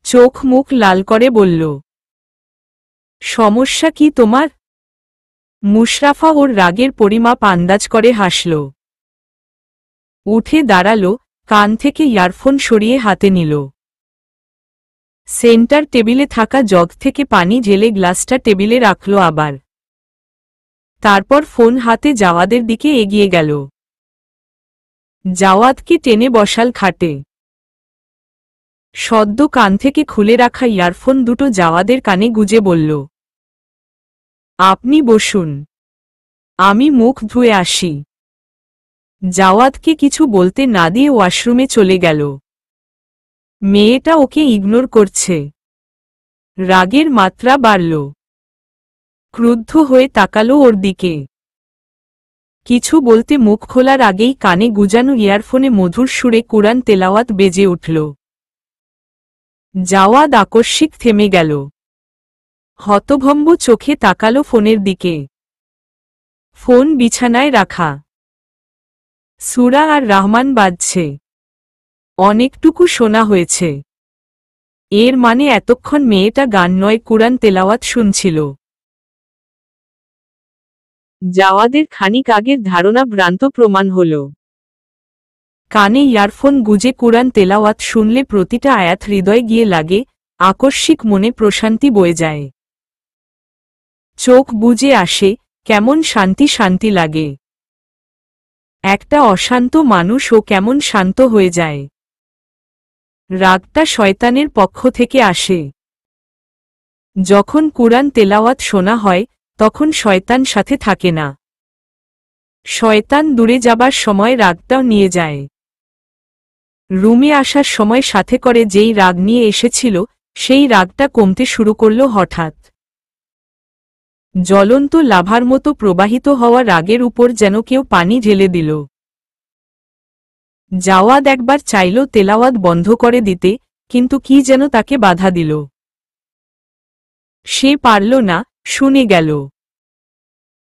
চোখ মুখ লাল করে বলল, সমস্যা কি তোমার? মুশরাফা ওর রাগের পরিমাপ আন্দাজ করে হাসল। উঠে দাঁড়াল, কান থেকে ইয়ারফোন সরিয়ে হাতে নিল। সেন্টার টেবিলে থাকা জগ থেকে পানি ঢেলে গ্লাসটা টেবিলে রাখল আবার। তারপর ফোন হাতে জাওয়াদের দিকে এগিয়ে গেল। জাওয়াদকে টেনে বসাল খাটে। সদ্য কান থেকে খুলে রাখা ইয়ারফোন দুটো জাওয়াদের কানে গুজে বলল, আপনি বসুন, আমি মুখ ধুয়ে আসি। জাওয়াদকে কিছু বলতে না দিয়ে ওয়াশরুমে চলে গেল। মেয়েটা ওকে ইগনোর করছে। রাগের মাত্রা বাড়ল। ক্রুদ্ধ হয়ে তাকালো ওর দিকে। কিছু বলতে মুখ খোলার আগেই কানে গুজানো ইয়ারফোনে মধুর সুরে কুরআন তেলাওয়াত বেজে উঠল। জাওয়াদ আকস্মিক থেমে গেল। হতভম্ব চোখে তাকালো ফোনের দিকে। ফোন বিছানায় রাখা। সূরা আর রহমান বাজছে। অনেকটুকু শোনা হয়েছে। এর মানে এতক্ষণ মেয়েটা গান নয় কুরআন তেলাওয়াত শুনছিল। জাওয়াদের খানিক আগের ধারণা ভ্রান্ত প্রমাণ হল। কানে ইয়ারফোন গুজে কুরআন তেলাওয়াত শুনলে প্রতিটা আয়াত হৃদয়ে গিয়ে লাগে, আকস্মিক মনে প্রশান্তি বয়ে যায়। চোখ বুজে আসে, কেমন শান্তি শান্তি লাগে। একটা অশান্ত মানুষও কেমন শান্ত হয়ে যায়। রাগটা শয়তানের পক্ষ থেকে আসে। যখন কুরআন তেলাওয়াত শোনা হয় তখন শয়তান সাথে থাকে না। শয়তান দূরে যাবার সময় রাগটাও নিয়ে যায়। রুমে আসার সময় সাথে করে যেই রাগ নিয়ে এসেছিল সেই রাগটা কমতে শুরু করল হঠাৎ। জ্বলন্ত লাভার মতো প্রবাহিত হওয়া রাগের উপর যেন কেউ পানি ঢেলে দিল। জাওয়াদ একবার চাইল তেলাওয়াত বন্ধ করে দিতে, কিন্তু কি যেন তাকে বাধা দিল। সে পারল না, শুনে গেল।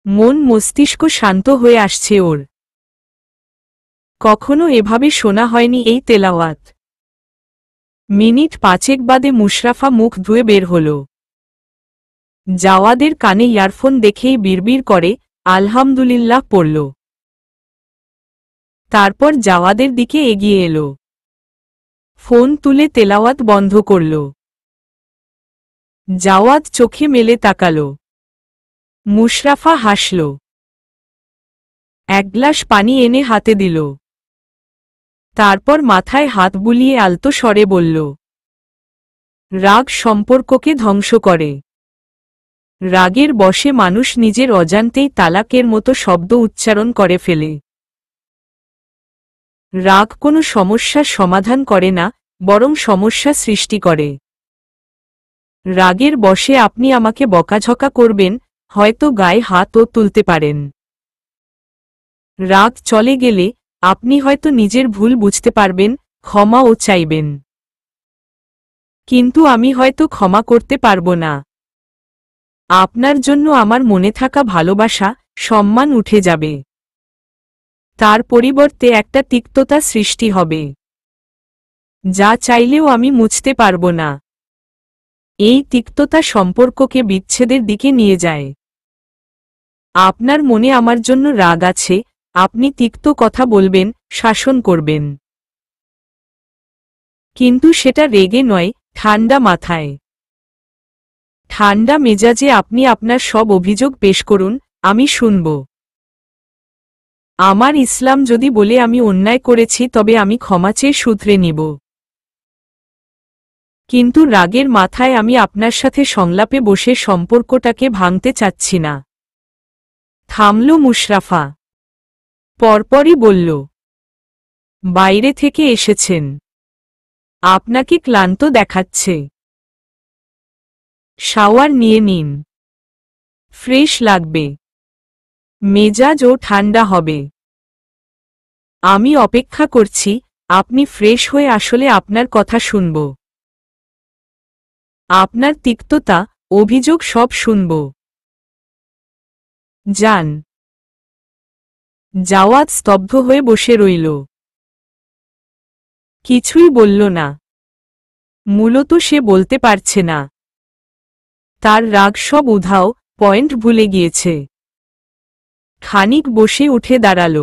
মন মস্তিষ্ক শান্ত হয়ে আসছে ওর। কখনো এভাবে শোনা হয়নি এই তেলাওয়াত। মিনিট 5 বাদে মুশরাফা মুখ ধুয়ে বের হল। জাওয়াদের কানে ইয়ারফোন দেখেই বিড়বিড় করে আলহামদুলিল্লাহ পড়ল। তারপর জাওয়াদের দিকে এগিয়ে এলো। ফোন তুলে তেলাওয়াত বন্ধ করল। জাওয়াদ চোখে মেলে তাকাল। মুশরাফা হাসল। এক গ্লাস পানি এনে হাতে দিল। তারপর মাথায় হাত বুলিয়ে আলতো স্বরে বলল, রাগ সম্পর্ককে ধ্বংস করে। রাগের বশে মানুষ নিজের অজান্তেই তালাকের মতো শব্দ উচ্চারণ করে ফেলে। রাগ কোনো সমস্যার সমাধান করে না, বরং সমস্যা সৃষ্টি করে। রাগের বশে আপনি আমাকে বকাঝকা করবেন, হয়তো গায়ে হাতও তুলতে পারেন। রাগ চলে গেলে আপনি হয়তো নিজের ভুল বুঝতে পারবেন, ক্ষমাও চাইবেন। কিন্তু আমি হয়তো ক্ষমা করতে পারব না। আপনার জন্য আমার মনে থাকা ভালোবাসা, সম্মান উঠে যাবে। তার পরিবর্তে একটা তিক্ততা সৃষ্টি হবে, যা চাইলেও আমি মুছতে পারব না। এই তিক্ততা সম্পর্ককে বিচ্ছেদের দিকে নিয়ে যায়। আপনার মনে আমার জন্য রাগ আছে, আপনি তিক্ত কথা বলবেন, শাসন করবেন। কিন্তু সেটা রেগে নয়, ঠান্ডা মাথায়। ঠান্ডা মেজাজে আপনি আপনার সব অভিযোগ পেশ করুন, আমি শুনব। আমার ইসলাম যদি বলে আমি অন্যায় করেছি তবে আমি ক্ষমা চেয়ে শুধরে নিব। কিন্তু রাগের মাথায় আমি আপনার সাথে সংলাপে বসে সম্পর্কটাকে ভাঙতে চাচ্ছি না। থামল মুশরাফা। পরপরই বলল, বাইরে থেকে এসেছেন, আপনাকে ক্লান্ত দেখাচ্ছে। শাওয়ার নিয়ে নিন, ফ্রেশ লাগবে, মেজাজও ঠান্ডা হবে। আমি অপেক্ষা করছি, আপনি ফ্রেশ হয়ে আসলে আপনার কথা শুনব। আপনার তিক্ততা, অভিযোগ সব শুনব। যান। জাওয়াদ স্তব্ধ হয়ে বসে রইল। কিছুই বলল না। মূলত সে বলতে পারছে না। তার রাগ সব উধাও, পয়েন্ট ভুলে গিয়েছে। খানিক বসে উঠে দাঁড়াল।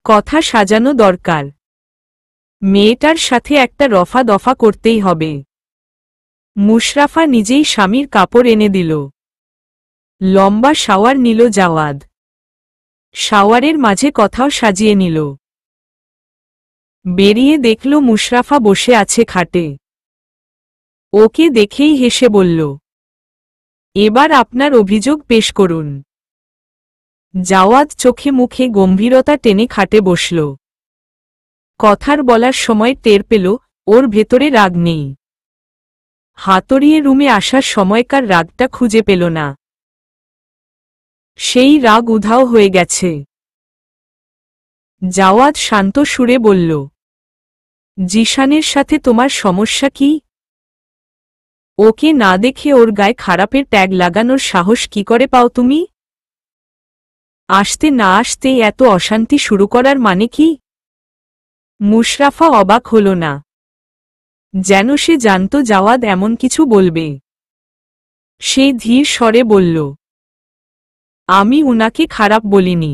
কথা সাজানো দরকার। মেয়েটার সাথে একটা রফা দফা করতেই হবে। মুশরাফা নিজেই স্বামীর কাপড় এনে দিল। লম্বা শাওয়ার নিল জাওয়াদ। শাওয়ারের মাঝে কথাও সাজিয়ে নিল। বেরিয়ে দেখল মুশরাফা বসে আছে খাটে। ওকে দেখেই হেসে বলল, এবার আপনার অভিযোগ পেশ করুন। জাওয়াদ চোখে মুখে গম্ভীরতা টেনে খাটে বসল। কথার বলার সময় টের পেল ওর ভেতরে রাগ নেই। হাতড়িয়ে রুমে আসার সময়কার রাগটা খুঁজে পেল না। সেই রাগ উধাও হয়ে গেছে। জাওয়াদ শান্ত সুরে বলল, জিশানের সাথে তোমার সমস্যা কি? ওকে না দেখে ওর গায়ে খারাপের ট্যাগ লাগানোর সাহস কি করে পাও তুমি? আসতে না আসতেই এত অশান্তি শুরু করার মানে কি? মুশরাফা অবাক হল না, যেন সে জানত জাওয়াদ এমন কিছু বলবে। সে ধীর স্বরে বলল, আমি উনাকে খারাপ বলিনি,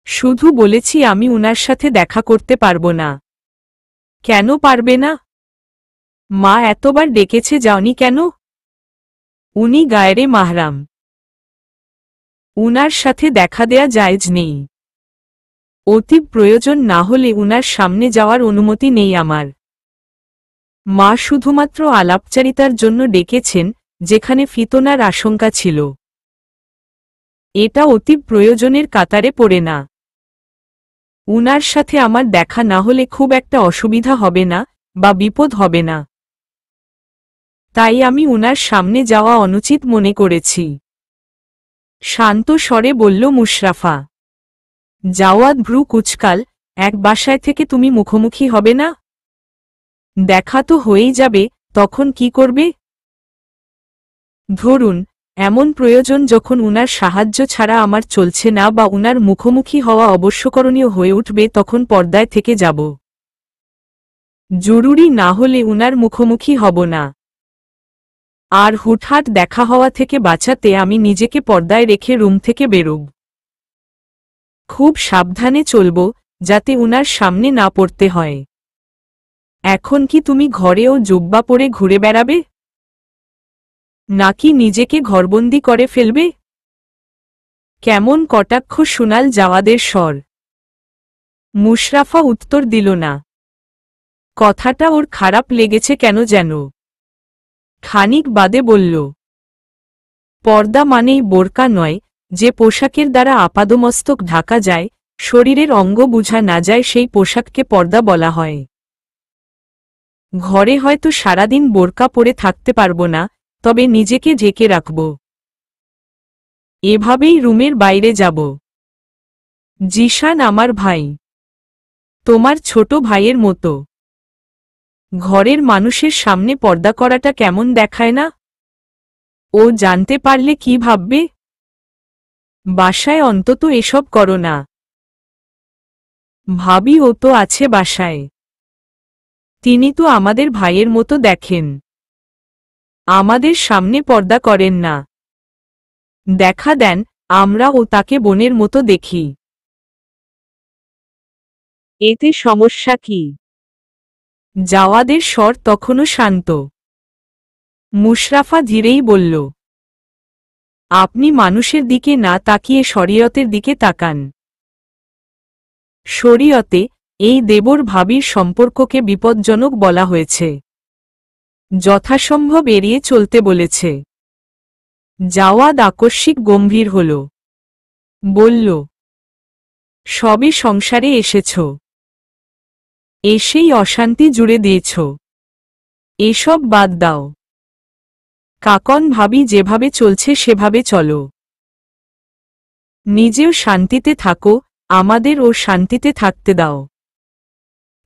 শুধু বলেছি আমি উনার সাথে দেখা করতে পারব না। কেন পারবে না? মা এতবার ডেকেছে যাওনি কেন? উনি গায়েরে মাহরাম, উনার সাথে দেখা দেয়া জায়েজ নেই। অতি প্রয়োজন না হলে উনার সামনে যাওয়ার অনুমতি নেই আমার। মা শুধুমাত্র আলাপচারিতার জন্য ডেকেছেন যেখানে ফিতনার আশঙ্কা ছিল। এটা অতি প্রয়োজনের কাতারে পড়ে না। উনার সাথে আমার দেখা না হলে খুব একটা অসুবিধা হবে না বা বিপদ হবে না, তাই আমি উনার সামনে যাওয়া অনুচিত মনে করেছি। শান্ত স্বরে বলল মুশরাফা। জাওয়াদ ভ্রু কুচকাল, এক বাসায় থেকে তুমি মুখোমুখি হবে না? দেখা তো হয়েই যাবে, তখন কি করবে? ধরুন এমন প্রয়োজন যখন উনার সাহায্য ছাড়া আমার চলছে না বা উনার মুখোমুখি হওয়া অবশ্যকরণীয় হয়ে উঠবে, তখন পর্দায় থেকে যাব। জরুরি না হলে উনার মুখোমুখি হব না। আর হুটহাট দেখা হওয়া থেকে বাঁচাতে আমি নিজেকে পর্দায় রেখে রুম থেকে বেরোব। খুব সাবধানে চলব যাতে উনার সামনে না পড়তে হয়। এখন কি তুমি ঘরেও জুব্বা পরে ঘুরে বেড়াবে, নাকি নিজেকে ঘরবন্দি করে ফেলবে? কেমন কটাক্ষ শুনাল জাওয়াদের স্বর। মুশরাফা উত্তর দিল না। কথাটা ওর খারাপ লেগেছে কেন যেন। খানিক বাদে বলল, পর্দা মানেই বোরকা নয়, যে পোশাকের দ্বারা আপাদমস্তক ঢাকা যায়, শরীরের অঙ্গ বুঝা না যায়, সেই পোশাককে পর্দা বলা হয়। ঘরে হয়তো সারাদিন বোরকা পরে থাকতে পারব না, তবে নিজেকে ঢেকে রাখব। এভাবেই রুমের বাইরে যাব। জিশান আমার ভাই, তোমার ছোট ভাইয়ের মতো। ঘরের মানুষের সামনে পর্দা করাটা কেমন দেখায় না? ও জানতে পারলে কি ভাববে? বাসায় অন্তত এসব করো না। ভাবি ও তো আছে বাসায়, তিনি তো আমাদের ভাইয়ের মতো দেখেন, আমাদের সামনে পর্দা করেন না। দেখা দেন আমরা ও তাকে বোনের মতো দেখি। এতে সমস্যা কি? জাওয়াদের স্বর তখনও শান্ত। মুশরাফা ধীরেই বলল, আপনি মানুষের দিকে না তাকিয়ে শরীয়তের দিকে তাকান। শরীয়তে এই দেবর ভাবির সম্পর্ককে বিপজ্জনক বলা হয়েছে, যথাসম্ভব এড়িয়ে চলতে বলেছে। জাওয়াদ আকস্মিক গম্ভীর হল, বলল, সবে সংসারে এসেছ, এসেই অশান্তি জুড়ে দিয়েছ। এসব বাদ দাও। কাকন ভাবি যেভাবে চলছে সেভাবে চলো। নিজেও শান্তিতে থাকো, আমাদের ও শান্তিতে থাকতে দাও।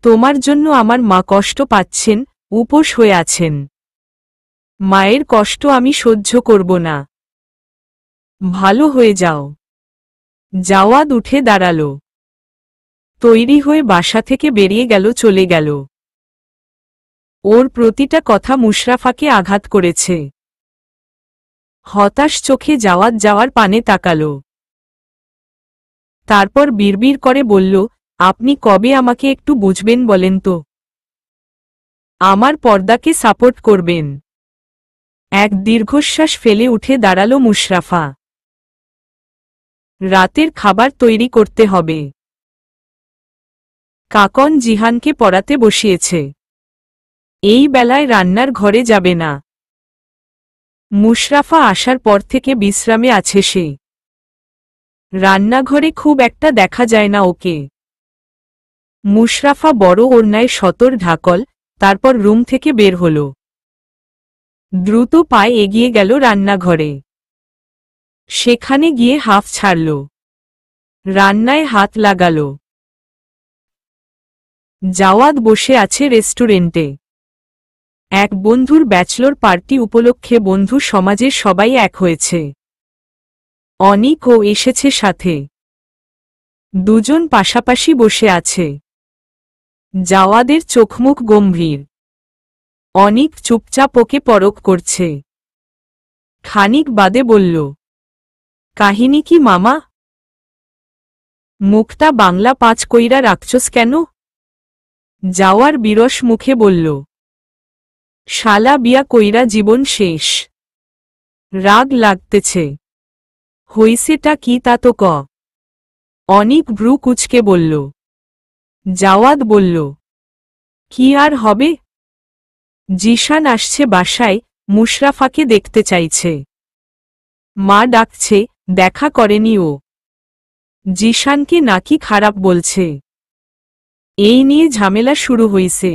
তোমার জন্য আমার মা কষ্ট পাচ্ছেন, উপোস হয়ে আছেন। মায়ের কষ্ট আমি সহ্য করব না। ভালো হয়ে যাও। জাওয়াদ উঠে দাঁড়াল, তৈরি হয়ে বাসা থেকে বেরিয়ে গেল, চলে গেল। ওর প্রতিটা কথা মুশরাফাকে আঘাত করেছে। হতাশ চোখে জাওয়াদ যাওয়ার পানে তাকাল। তারপর বিড়বিড় করে বলল, আপনি কবে আমাকে একটু বুঝবেন বলেন তো? আমার পর্দাকে সাপোর্ট করবেন। এক দীর্ঘশ্বাস ফেলে উঠে দাঁড়াল মুশরাফা। রাতের খাবার তৈরি করতে হবে। কাকন জিহানকে পড়াতে বসিয়েছে। এই বেলায় রান্নার ঘরে যাবে না। মুশরাফা আসার পর থেকে বিশ্রামে আছে সে। রান্নাঘরে খুব একটা দেখা যায় না ওকে। মুশরাফা বড় ওড়নায় সতর ঢাকল, তারপর রুম থেকে বের হল। দ্রুত পায়ে এগিয়ে গেল রান্নাঘরে। সেখানে গিয়ে হাঁফ ছাড়ল, রান্নায় হাত লাগাল। জাওয়াদ বসে আছে রেস্টুরেন্টে। এক বন্ধুর ব্যাচলর পার্টি উপলক্ষে বন্ধু সমাজের সবাই এক হয়েছে। অনিকও এসেছে সাথে। দুজন পাশাপাশি বসে আছে। জাওয়াদের চোখমুখ গম্ভীর। অনিক চুপচাপ ওকে পরখ করছে। খানিক বাদে বলল, কাহিনী কি মামা? মুখটা বাংলা পাঁচ কইরা রাখছস কেন? জাওয়ার বিরস মুখে বলল, শালা বিয়া কইরা জীবন শেষ। রাগ লাগতেছে। হইছেটা কি তা তো ক। অনিক ভ্রু কুচকে বলল। জাওয়াদ বলল, কি আর হবে? জিশান আসছে বাসায়, মুশরাফাকে দেখতে চাইছে। মা ডাকছে, দেখা করেনি ও। জিশানকে নাকি খারাপ বলছে। এই নিয়ে ঝামেলা শুরু হইছে।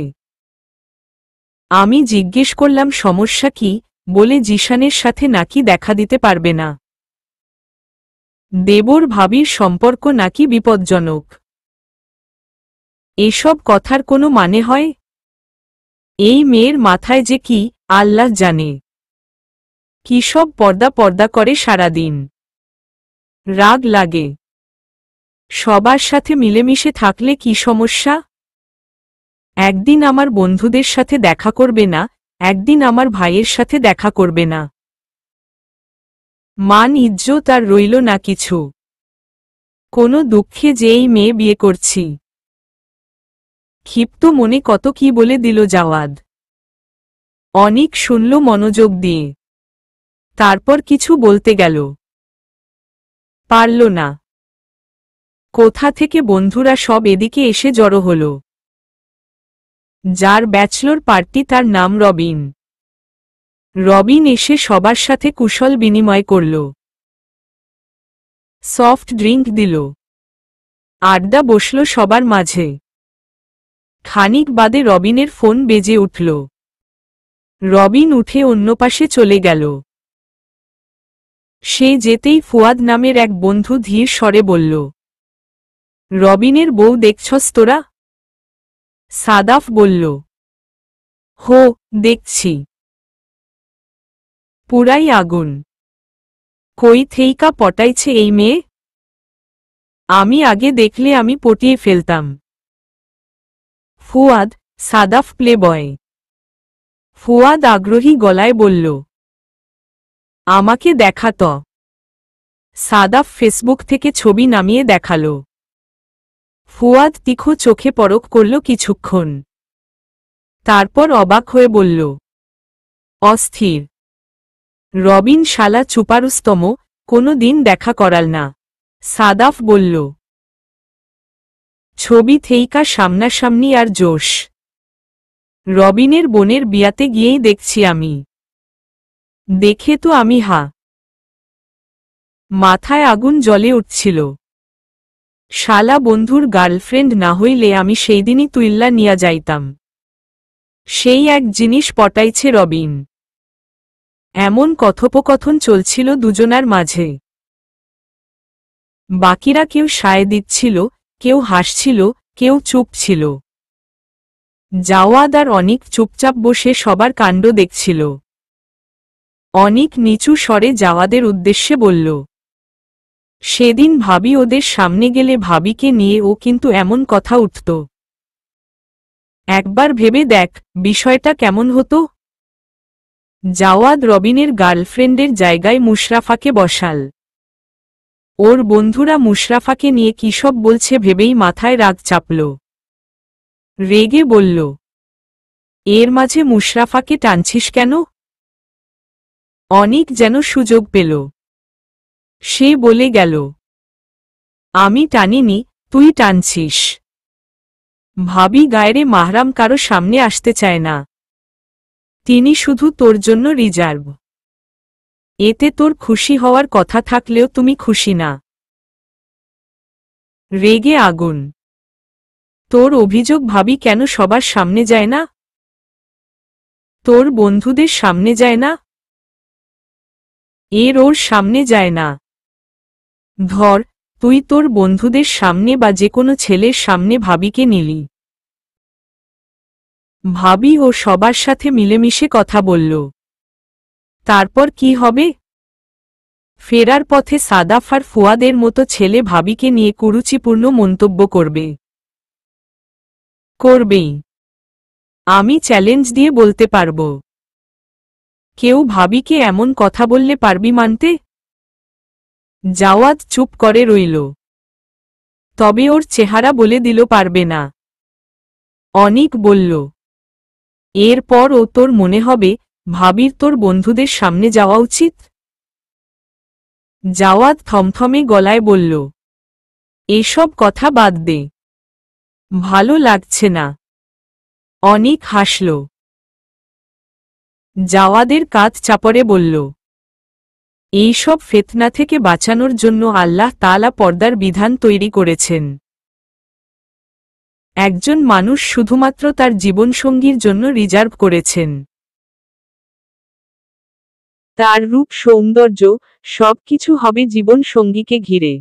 আমি জিজ্ঞেস করলাম সমস্যা কি, বলে জিশানের সাথে নাকি দেখা দিতে পারবে না। দেবর ভাবির সম্পর্ক নাকি বিপজ্জনক। এসব কথার কোনো মানে হয়? এই মেয়ের মাথায় যে কি, আল্লাহ জানে। কি সব পর্দা পর্দা করে সারাদিন। রাগ লাগে। সবার সাথে মিলেমিশে থাকলে কি সমস্যা? একদিন আমার বন্ধুদের সাথে দেখা করবে না, একদিন আমার ভাইয়ের সাথে দেখা করবে না। মান ইজ্জত আর রইল না কিছু। কোনো দুঃখে যে এই মেয়ে বিয়ে করছি। ক্ষিপ্ত মনে কত কি বলে দিল জাওয়াদ। অনিক শুনল মনোযোগ দিয়ে। তারপর কিছু বলতে গেল, পারল না। কোথা থেকে বন্ধুরা সব এদিকে এসে জড়ো হল। যার ব্যাচলর পার্টি তার নাম রবিন। রবিন এসে সবার সাথে কুশল বিনিময় করল। সফট ড্রিঙ্ক দিল। আড্ডা বসল সবার মাঝে। খানিক বাদে রবিনের ফোন বেজে উঠল। রবিন উঠে অন্য পাশে চলে গেল। সে যেতেই ফুয়াদ নামের এক বন্ধু ধীর স্বরে বলল, রবিনের বউ দেখছস তোরা? সাদাফ বলল, হো, দেখছি। পুরাই আগুন। কই থেইকা পটাইছে এই মেয়ে? আমি আগে দেখলে আমি পটিয়ে ফেলতাম। Fuad, Sadaf play boy. ফুয়াদ আগ্রহী গলায় বলল, আমাকে দেখা তো। সাদাফ ফেসবুক থেকে ছবি নামিয়ে দেখাল। ফুয়াদ তীক্ষ্ণ চোখে পরখ করল কিছুক্ষণ। তারপর অবাক হয়ে বলল, অস্থির। রবিন শালা চুপারুস্তম, কোনো দিন দেখা করাল না। সাদাফ বলল, ছবি থেইকা সামনাসামনি আর জোশ। রবিনের বোনের বিয়াতে গিয়েই দেখছি আমি। দেখে তো আমি হা। মাথায় আগুন জ্বলে উঠছিল। শালা বন্ধুর গার্লফ্রেন্ড না হইলে আমি সেই দিনই তুইল্লা নিয়া যাইতাম। সেই এক জিনিস পটাইছে রবিন। এমন কথোপকথন চলছিল দুজনার মাঝে। বাকিরা কেউ সায় দিচ্ছিল, কেউ হাসছিল, কেউ চুপ ছিল। জাওয়াদ আর অনিক চুপচাপ বসে সবার কাণ্ড দেখছিল। অনিক নিচু স্বরে জাওয়াদের উদ্দেশ্যে বলল, সেদিন ভাবি ওদের সামনে গেলে ভাবিকে নিয়ে ও কিন্তু এমন কথা উঠত। একবার ভেবে দেখ বিষয়টা কেমন হতো। জাওয়াদ রবিনের গার্লফ্রেন্ডের জায়গায় মুশরাফাকে বসাল। ওর বন্ধুরা মুশরাফাকে নিয়ে কী সব বলছে ভেবেই মাথায় রাগ চাপল। রেগে বলল, এর মাঝে মুশরাফাকে টানছিস কেন? অনিক যেন সুযোগ পেল। সে বলে গেল, আমি টানিনি, তুই টানছিস। ভাবি গায়েরে মাহরাম কারো সামনে আসতে চায় না। তিনি শুধু তোর জন্য রিজার্ভ। এতে তোর খুশি হওয়ার কথা থাকলেও তুমি খুশি না। রেগে আগুন। তোর অভিযোগ ভাবি কেন সবার সামনে যায় না? তোর বন্ধুদের সামনে যায় না? এর ওর সামনে যায় না। ধর, তুই তোর বন্ধুদের সামনে বা যে কোনো ছেলের সামনে ভাবিকে নিলি। ভাবি ও সবার সাথে মিলেমিশে কথা বলল। তারপর কি হবে? ফেরার পথে সাদাফ আর ফুয়াদের মতো ছেলে ভাবিকে নিয়ে কুরুচিপূর্ণ মন্তব্য করবে। করবেই। আমি চ্যালেঞ্জ দিয়ে বলতে পারব। কেউ ভাবিকে এমন কথা বললে পারবি মানতে? জাওয়াদ চুপ করে রইল। তবে ওর চেহারা বলে দিল পারবে না। অনিক বলল, এরপর ও তোর মনে হবে ভাবির তোর বন্ধুদের সামনে যাওয়া উচিত? জাওয়াদ থমথমে গলায় বলল, এসব কথা বাদ দে। ভালো লাগছে না। অনিক হাসল। জাওয়াদের কাঁধ চাপড়ে বলল, এইসব ফিতনা থেকে বাঁচানোর জন্য আল্লাহ তাআলা পর্দার বিধান তৈরি করেছেন। একজন মানুষ শুধুমাত্র তার জীবনসঙ্গীর জন্য রিজার্ভ করেছেন। তার রূপ সৌন্দর্য সবকিছু হবে জীবনসঙ্গীকে ঘিরে।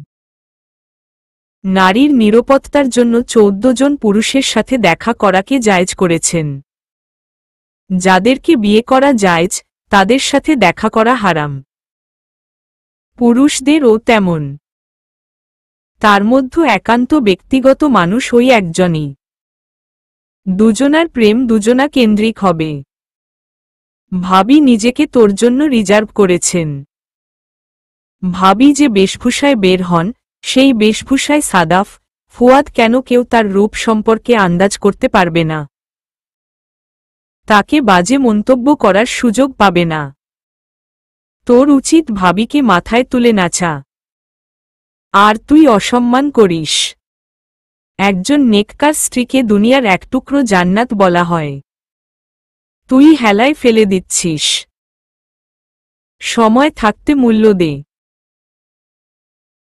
নারীর নিরাপত্তার জন্য 14 জন পুরুষের সাথে দেখা করাকে জায়েজ করেছেন। যাদেরকে বিয়ে করা জায়েজ, তাদের সাথে দেখা করা হারাম। পুরুষদেরও তেমন। তার মধ্যে একান্ত ব্যক্তিগত মানুষ ওই একজনই। দুজনার প্রেম দুজনা কেন্দ্রিক হবে। ভাবি নিজেকে তোর জন্য রিজার্ভ করেছেন। ভাবি যে বেশভূষায় বের হন, সেই বেশভূষায় সাদাফ, ফুয়াদ কেন কেউ তার রূপ সম্পর্কে আন্দাজ করতে পারবে না। তাকে বাজে মন্তব্য করার সুযোগ পাবে না। তোর উচিত ভাবিকে মাথায় তুলে নাচা। আর তুই অসম্মান করিস। একজন নেককার স্ত্রীকে দুনিয়ার এক টুকরো জান্নাত বলা হয়। তুই হেলায় ফেলে দিচ্ছিস। সময় থাকতে মূল্য দে।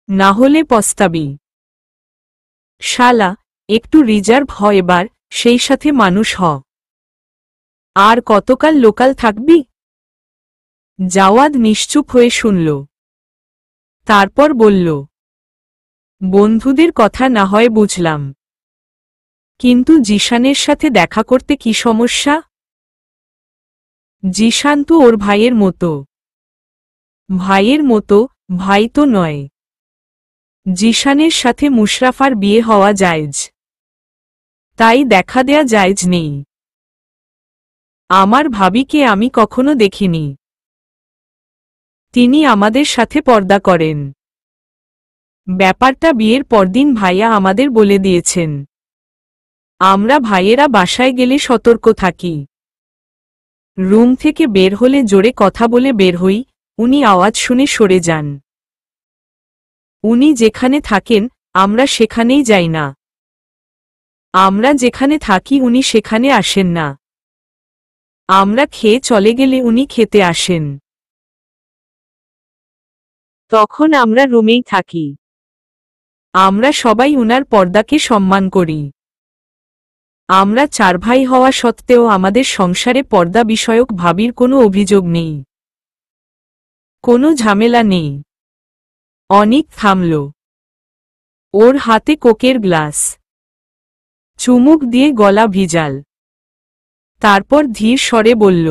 না হলে পস্তাবি। শালা, একটু রিজার্ভ হ এবার, সেই সাথে মানুষ হ। আর কতকাল লোকাল থাকবি? জাওয়াদ নিশ্চুপ হয়ে শুনল। তারপর বলল, বন্ধুদের কথা না হয় বুঝলাম, কিন্তু জিশানের সাথে দেখা করতে কি সমস্যা? জিশান তো ওর ভাইয়ের মতো। ভাইয়ের মতো? ভাই তো নয়। জিশানের সাথে মুশরাফার বিয়ে হওয়া জায়েজ। তাই দেখা দেয়া জায়েজ নেই। আমার ভাবিকে আমি কখনো দেখিনি। তিনি আমাদের সাথে পর্দা করেন। ব্যাপারটা বিয়ের পরদিন ভাইয়া আমাদের বলে দিয়েছেন। আমরা ভাইয়েরা বাসায় গেলে সতর্ক থাকি। রুম থেকে বের হলে জোরে কথা বলে বের হই, উনি আওয়াজ শুনে সরে যান। উনি যেখানে থাকেন, আমরা সেখানেই যাই না। আমরা যেখানে থাকি উনি সেখানে আসেন না। আমরা খেয়ে চলে গেলে উনি খেতে আসেন। তখন আমরা রুমেই থাকি। আমরা সবাই উনার পর্দাকে সম্মান করি। আমরা 4 ভাই হওয়া সত্ত্বেও আমাদের সংসারে পর্দা বিষয়ক ভাবির কোনো অভিযোগ নেই। কোনো ঝামেলা নেই। অনিক থামল। ওর হাতে কোকের গ্লাস। চুমুক দিয়ে গলা ভিজাল। তারপর ধীর স্বরে বলল,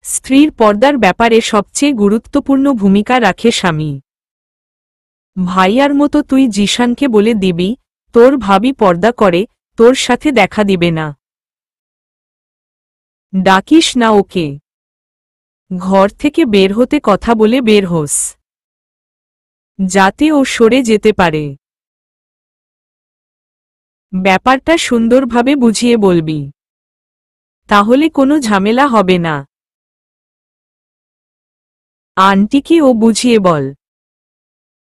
স্ত্রীর পর্দার ব্যাপারে সবচেয়ে গুরুত্বপূর্ণ ভূমিকা রাখে স্বামী। ভাইয়ার মতো তুই জিশানকে বলে দিবি, তোর ভাবি পর্দা করে, তোর সাথে দেখা দিবে না। ডাকিস না ওকে। ঘর থেকে বের হতে কথা বলে বের হোস, যাতে ও সরে যেতে পারে। ব্যাপারটা সুন্দরভাবে বুঝিয়ে বলবি। তাহলে কোনো ঝামেলা হবে না। আন্টিকে ও বুঝিয়ে বল।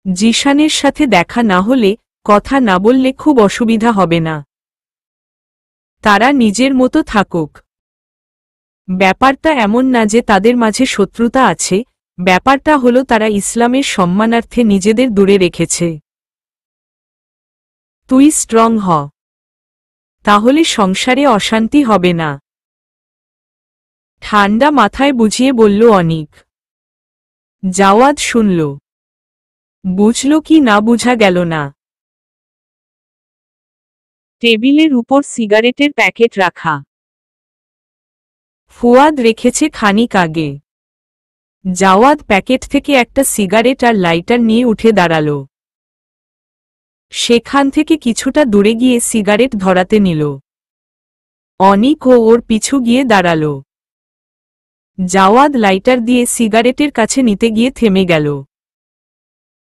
জিশানের সাথে দেখা না হলে, কথা না বললে খুব অসুবিধা হবে না। তারা নিজের মতো থাকুক। ব্যাপারটা এমন না যে তাদের মাঝে শত্রুতা আছে, ব্যাপারটা হলো তারা ইসলামের সম্মানার্থে নিজেদের দূরে রেখেছে। তুই স্ট্রং হ। তাহলে সংসারে অশান্তি হবে না। ঠান্ডা মাথায় বুঝিয়ে বলল অনিক। জাওয়াদ শুনল, বুঝল কি না বুঝা গেল না। টেবিলের উপর সিগারেটের প্যাকেট রাখা। ফুয়াদ রেখেছে খানিক আগে। জাওয়াদ প্যাকেট থেকে একটা সিগারেট আর লাইটার নিয়ে উঠে দাঁড়াল। সেখান থেকে কিছুটা দূরে গিয়ে সিগারেট ধরাতে নিল। অনিক ওর পিছু গিয়ে দাঁড়াল। জাওয়াদ লাইটার দিয়ে সিগারেটের কাছে নিতে গিয়ে থেমে গেল।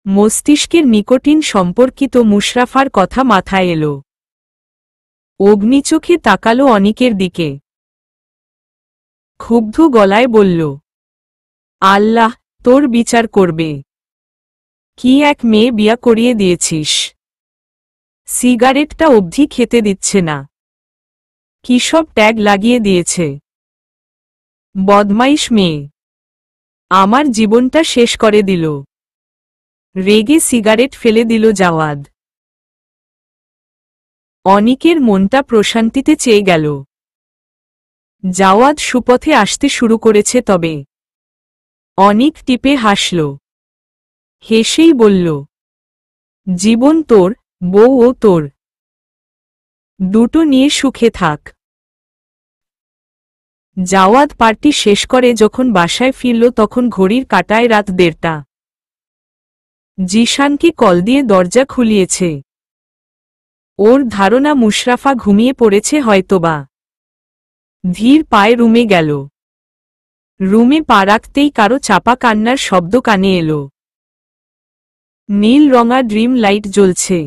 মস্তিষ্কের নিকোটিন সম্পর্কিত মুশরাফার কথা মাথায় এলো। অগ্নিচোখে তাকালো অনিকের দিকে। ক্ষুব্ধ গলায় বলল, আল্লাহ তোর বিচার করবে। কি এক মেয়ে বিয়া করিয়ে দিয়েছিস, সিগারেটটা অবধি খেতে দিচ্ছে না। কি সব ট্যাগ লাগিয়ে দিয়েছে। বদমাইশ মেয়ে, আমার জীবনটা শেষ করে দিল। রেগে সিগারেট ফেলে দিল জাওয়াদ। অনিকের মনটা প্রশান্তিতে চেয়ে গেল। জাওয়াদ সুপথে আসতে শুরু করেছে তবে। অনিক টিপে হাসল। হেসেই বলল, জীবন তোর, বউও তোর, দুটো নিয়ে সুখে থাক। জাওয়াদ পার্টি শেষ করে যখন বাসায় ফিরল তখন ঘড়ির কাঁটায় রাত 1:30। জিশানকে কল দিয়ে দরজা খুলিয়েছে। ওর ধারণা মুশরাফা ঘুমিয়ে পড়েছে হয়তোবা। ধীর পায়ে রুমে গেল। রুমে পা রাখতেই কারো চাপা কান্নার শব্দ কানে এলো। নীল রঙা ড্রিম লাইট জ্বলছে।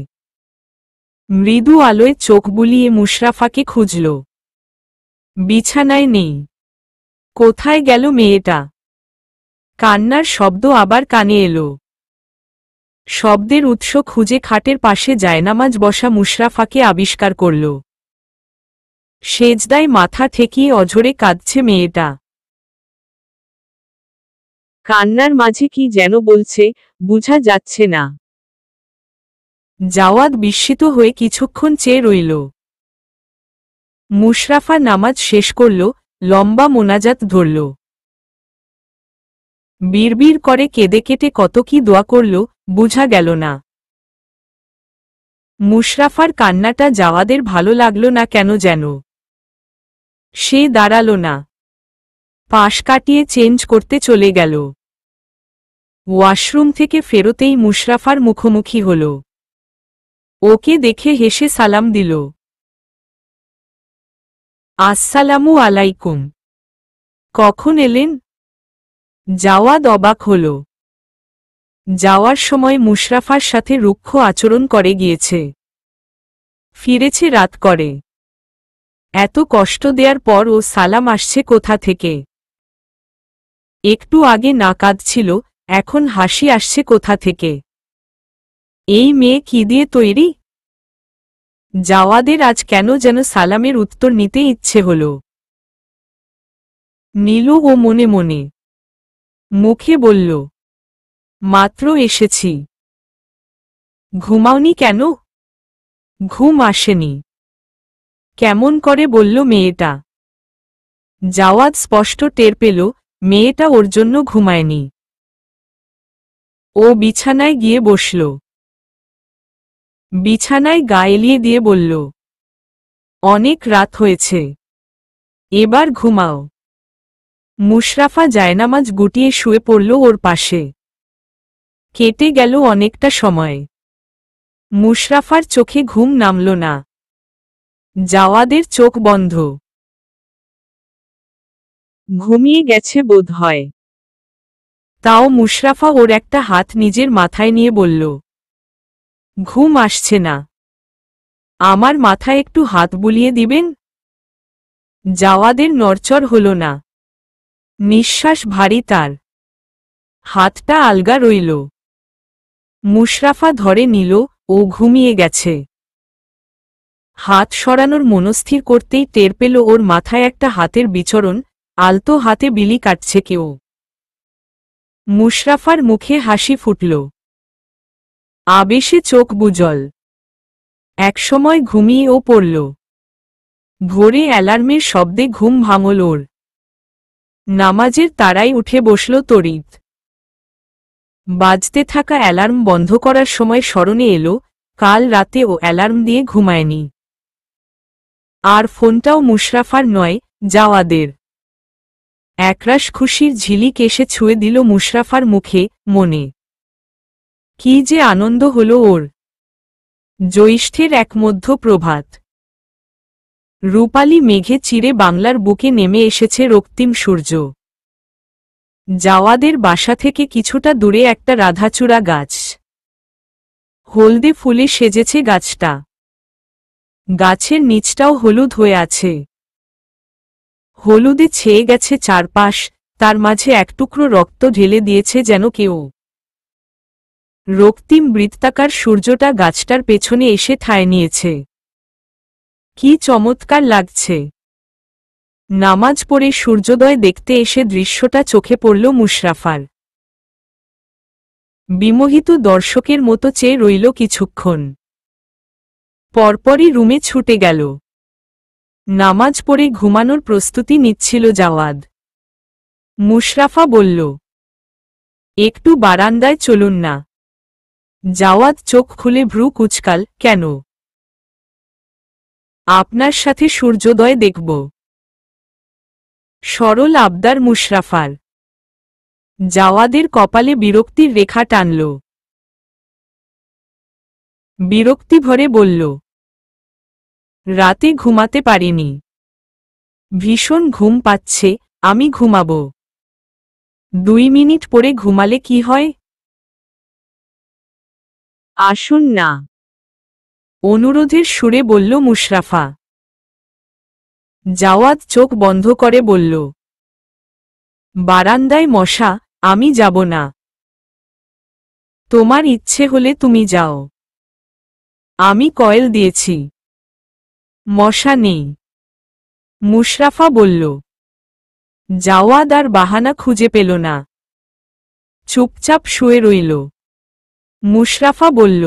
মৃদু আলোয় চোখ বুলিয়ে মুশরাফাকে খুঁজল। বিছানায় নেই। কোথায় গেল মেয়েটা? কান্নার শব্দ আবার কানে এলো। শব্দের উৎস খুঁজে খাটের পাশে জায়নামাজ বসা মুশরাফাকে আবিষ্কার করল। সেজদায় মাথা ঠেকিয়ে অঝরে কাঁদছে মেয়েটা। কান্নার মাঝে কি যেন বলছে, বুঝা যাচ্ছে না। জাওয়াদ বিস্মিত হয়ে কিছুক্ষণ চেয়ে রইল। মুশরাফা নামাজ শেষ করল, লম্বা মোনাজাত ধরল। বিড়বিড় করে কেঁদে কেটে কত কি দোয়া করল, বুঝা গেল না। মুশরাফার কান্নাটা জাওয়াদের ভালো লাগল না কেন যেন। সে দাঁড়াল না। পাশ কাটিয়ে চেঞ্জ করতে চলে গেল। ওয়াশরুম থেকে ফেরতেই মুশরাফার মুখোমুখি হল। ওকে দেখে হেসে সালাম দিল। আসসালামু আলাইকুম। কখন এলেন? জাওয়াদ অবাক হল। যাওয়ার সময় মুশরাফার সাথে রুক্ষ আচরণ করে গিয়েছে। ফিরেছে রাত করে। এত কষ্ট দেওয়ার পর ও সালাম আসছে কোথা থেকে? একটু আগে না কাঁদছিল, এখন হাসি আসছে কোথা থেকে? এই মেয়ে কি দিয়ে তৈরি? জাওয়াদের আজ কেন যেন সালামের উত্তর নিতে ইচ্ছে হল। নীল ও মনে মনে। মুখে বলল, মাত্র এসেছি। ঘুমাওনি কেন? ঘুম আসেনি। কেমন করে বলল মেয়েটা। জাওয়াদ স্পষ্ট টের পেল, মেয়েটা ওর জন্য ঘুমায়নি। ও বিছানায় গিয়ে বসল। বিছানায় গা এলিয়ে দিয়ে বলল, অনেক রাত হয়েছে, এবার ঘুমাও। মুশরাফা জায়নামাজ গুটিয়ে শুয়ে পড়ল ওর পাশে। কেটে গেল অনেকটা সময়। মুশরাফার চোখে ঘুম নামল না। জাওয়াদের চোখ বন্ধ। ঘুমিয়ে গেছে বোধ হয়। তাও মুশরাফা ওর একটা হাত নিজের মাথায় নিয়ে বলল, ঘুম আসছে না, আমার মাথায় একটু হাত বুলিয়ে দিবেন? জাওয়াদের নড়চড় হল না। নিঃশ্বাস ভারী তার। হাতটা আলগা রইল। মুশরাফা ধরে নিল, ও ঘুমিয়ে গেছে। হাত সরানোর মনস্থির করতেই টের পেল ওর মাথায় একটা হাতের বিচরণ, আলতো হাতে বিলি কাটছে কেউ। মুশরাফার মুখে হাসি ফুটল। আবেশে চোখ বুজল। একসময় ঘুমিয়ে ও পড়ল। ভোরে অ্যালার্মের শব্দে ঘুম ভাঙল ওর। নামাজের তাড়ায় উঠে বসল তড়িৎ। বাজতে থাকা অ্যালার্ম বন্ধ করার সময় স্মরণে এলো কাল রাতে ও অ্যালার্ম দিয়ে ঘুমায়নি। আর ফোনটাও মুশরাফার নয়, জাওয়াদের। একরাশ খুশির ঝিলিক এসে ছুঁয়ে দিল মুশরাফার মুখে, মনে। কি যে আনন্দ হল ওর। জ্যৈষ্ঠের এক মধ্য প্রভাত। রূপালী মেঘে চিরে বাংলার বুকে নেমে এসেছে রক্তিম সূর্য। জাওয়াদের বাসা থেকে কিছুটা দূরে একটা রাধাচূড়া গাছ। হলদে ফুলে সেজেছে গাছটা। গাছের নিচটাও হলুদ হয়ে আছে। হলুদে ছেয়ে গেছে চারপাশ, তার মাঝে এক টুকরো রক্ত ঢেলে দিয়েছে যেন কেউ। রক্তিম বৃত্তাকার সূর্যটা গাছটার পেছনে এসে ঠাঁই নিয়েছে। কি চমৎকার লাগছে। নামাজ পড়ে সূর্যোদয় দেখতে এসে দৃশ্যটা চোখে পড়ল মুশরাফার। বিমোহিত দর্শকের মতো চেয়ে রইল কিছুক্ষণ। পরপরই রুমে ছুটে গেল। নামাজ পড়ে ঘুমানোর প্রস্তুতি নিচ্ছিল জাওয়াদ। মুশরাফা বলল, একটু বারান্দায় চলুন না। জাওয়াদ চোখ খুলে ভ্রু কুঁচকাল, কেন? আপনার সাথে সূর্যোদয় দেখব। সরল আবদার মুশরাফার। জাওয়াদের কপালে বিরক্তির রেখা টানল। বিরক্তি ভরে বলল, রাতে ঘুমাতে পারিনি। ভীষণ ঘুম পাচ্ছে, আমি ঘুমাব। 2 মিনিট পরে ঘুমালে কি হয়? আসুন না, অনুরোধের সুরে বলল মুশরাফা। জাওয়াদ চোখ বন্ধ করে বলল, বারান্দায় মশা, আমি যাব না। তোমার ইচ্ছে হলে তুমি যাও। আমি কয়েল দিয়েছি। মশা নেই। মুশরাফা বলল। জাওয়াদ আর বাহানা খুঁজে পেল না। চুপচাপ শুয়ে রইল। মুশরাফা বলল,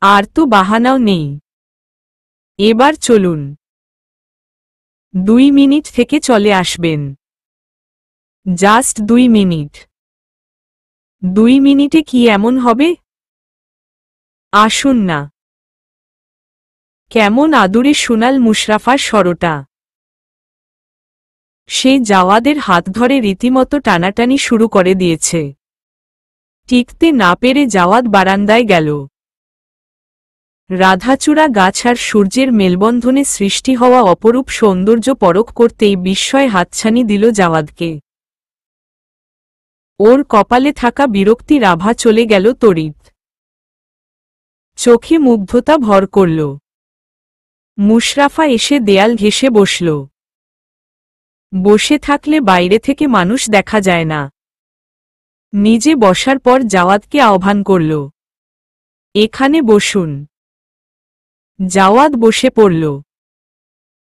আর তো বাহানাও নেই। এবার চলুন। 2 মিনিট থেকে চলে আসবেন। Just 2 minute. 2 মিনিটে কি এমন হবে? আসুন না। কেমন আদুরে শোনাল মুশরাফার স্বরটা। সে জাওয়াদের হাত ধরে রীতিমতো টানাটানি শুরু করে দিয়েছে। টিকতে না পেরে জাওয়াদ বারান্দায় গেল। রাধাচূড়া গাছ আর সূর্যের মেলবন্ধনে সৃষ্টি হওয়া অপরূপ সৌন্দর্য পরখ করতেই বিস্ময় হাতছানি দিল জাওয়াদকে। ওর কপালে থাকা বিরক্তির আভা চলে গেল তড়িৎ। চোখে মুগ্ধতা ভর করল। মুশরাফা এসে দেয়াল ঘেঁষে বসল। বসে থাকলে বাইরে থেকে মানুষ দেখা যায় না। নিজে বসার পর জাওয়াদকে আহ্বান করল, এখানে বসুন। জাওয়াদ বসে পড়ল।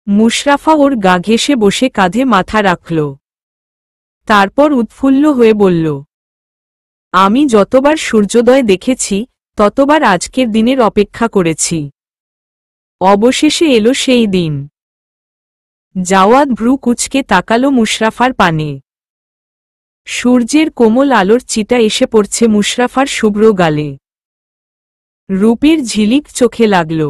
মুশরাফা ওর গা ঘেঁষে বসে কাঁধে মাথা রাখল। তারপর উৎফুল্ল হয়ে বলল, আমি যতবার সূর্যোদয় দেখেছি ততবার আজকের দিনের অপেক্ষা করেছি। অবশেষে এলো সেই দিন। জাওয়াদ ভ্রু কুঁচকে তাকালো মুশরাফার পানে। সূর্যের কোমল আলোর চিটা এসে পড়ছে মুশরাফার শুভ্র গালে। রূপের ঝিলিক চোখে লাগল।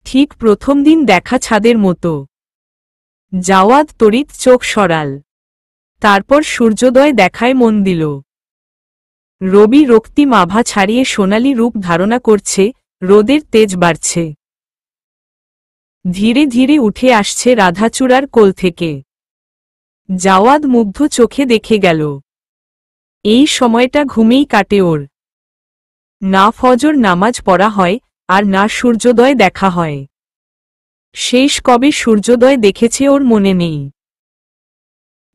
ঠিক প্রথম দিন দেখা ছাদের মতো। জাওয়াদ তড়িৎ চোখ সরাল। তারপর সূর্যোদয় দেখায় মন দিল। রবি রক্তিম আভা ছাড়িয়ে সোনালি রূপ ধারণা করছে, রোদের তেজ বাড়ছে। ধীরে ধীরে উঠে আসছে রাধাচূড়ার কোল থেকে। জাওয়াদ মুগ্ধ চোখে দেখে গেল। এই সময়টা ঘুমেই কাটে ওর। না ফজর নামাজ পড়া হয়, আর না সূর্যোদয় দেখা হয়। শেষ কবে সূর্যোদয় দেখেছে ওর মনে নেই।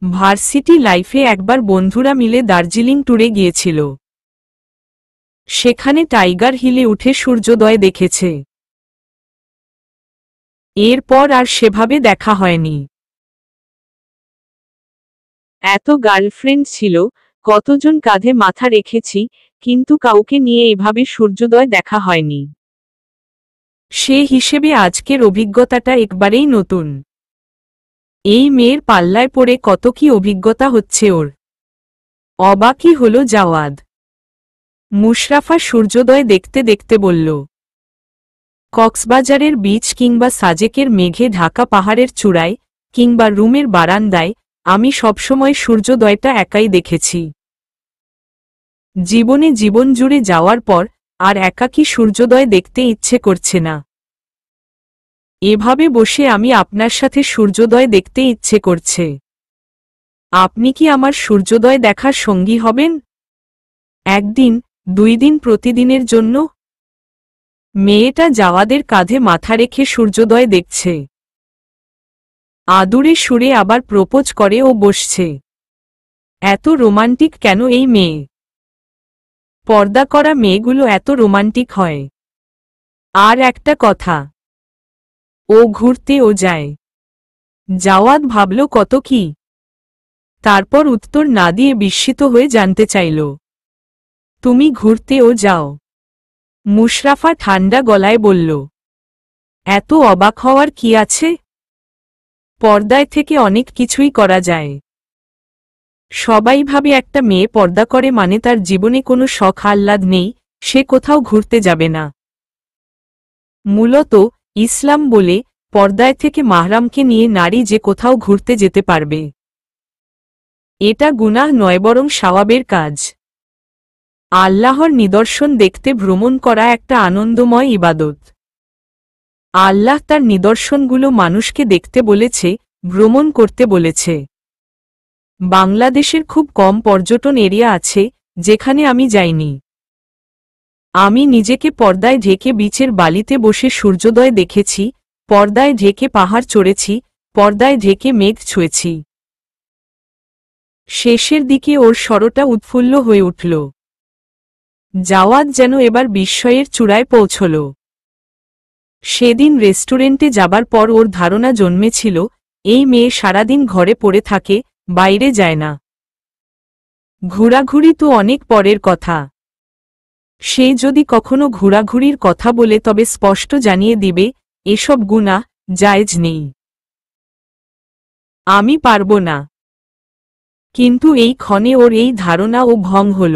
ভার্সিটি লাইফে একবার বন্ধুরা মিলে দার্জিলিং ট্যুরে গিয়েছিল। সেখানে টাইগার হিলে উঠে সূর্যোদয় দেখেছে। এরপর আর সেভাবে দেখা হয়নি। এত গার্লফ্রেন্ড ছিল, কতজন কাঁধে মাথা রেখেছি, কিন্তু কাউকে নিয়ে এভাবে সূর্যোদয় দেখা হয়নি। সে হিসেবে আজকের অভিজ্ঞতাটা একবারেই নতুন। এই মেয়ের পাল্লায় পড়ে কত কি অভিজ্ঞতা হচ্ছে ওর। অবাকই হল জাওয়াদ। মুশরাফা সূর্যোদয় দেখতে দেখতে বলল, কক্সবাজারের বিচ কিংবা সাজেকের মেঘে ঢাকা পাহাড়ের চূড়ায় কিংবা রুমের বারান্দায় আমি সবসময় সূর্যোদয়টা একাই দেখেছি। জীবনে জীবন জুড়ে যাওয়ার পর আর একাকী সূর্যোদয় দেখতে ইচ্ছে করছে না। এভাবে বসে আমি আপনার সাথে সূর্যোদয় দেখতে ইচ্ছে করছে। আপনি কি আমার সূর্যোদয় দেখার সঙ্গী হবেন? একদিন, 2 দিন, প্রতিদিনের জন্য? মেয়েটা জাওয়াদের কাঁধে মাথা রেখে সূর্যোদয় দেখছে। আদুরে সুরে আবার প্রপোজ করে ও বসছে। এত রোমান্টিক কেন এই মেয়ে? পর্দা করা মেয়েগুলো এত রোমান্টিক হয়। আর একটা কথা, ও ঘুরতেও যায়। জাওয়াদ ভাবল কত কি, তারপর উত্তর না দিয়ে বিস্মিত হয়ে জানতে চাইল, তুমি ঘুরতেও যাও? মুশরাফা ঠান্ডা গলায় বলল, এত অবাক হওয়ার কি আছে? পর্দায় থেকে অনেক কিছুই করা যায়। সবাই ভাবে একটা মেয়ে পর্দা করে মানে তার জীবনে কোনো শখ আহ্লাদ নেই, সে কোথাও ঘুরতে যাবে না। মূলত ইসলাম বলে পর্দায় থেকে মাহরামকে নিয়ে নারী যে কোথাও ঘুরতে যেতে পারবে। এটা গুনাহ নয়, বরং সওয়াবের কাজ। আল্লাহর নিদর্শন দেখতে ভ্রমণ করা একটা আনন্দময় ইবাদত। আল্লাহ তার নিদর্শনগুলো মানুষকে দেখতে বলেছে, ভ্রমণ করতে বলেছে। বাংলাদেশের খুব কম পর্যটন এরিয়া আছে যেখানে আমি যাইনি। আমি নিজেকে পর্দায় ঢেকে বিচের বালিতে বসে সূর্যোদয় দেখেছি, পর্দায় ঢেকে পাহাড় চড়েছি, পর্দায় ঢেকে মেঘ ছুঁয়েছি। শেষের দিকে ওর স্বরটা উৎফুল্ল হয়ে উঠল। জাওয়াদ যেন এবার বিস্ময়ের চূড়ায় পৌঁছল। সেদিন রেস্টুরেন্টে যাবার পর ওর ধারণা জন্মেছিল, এই মেয়ে সারাদিন ঘরে পড়ে থাকে, বাইরে যায় না। ঘোরাঘুরি তো অনেক পরের কথা। সে যদি কখনো ঘোরাঘুরির কথা বলে তবে স্পষ্ট জানিয়ে দিবে, এসব গুনাহ, জায়েজ নেই। আমি পারব না। কিন্তু এই ক্ষণে ওর এই ধারণা ও ভং হল।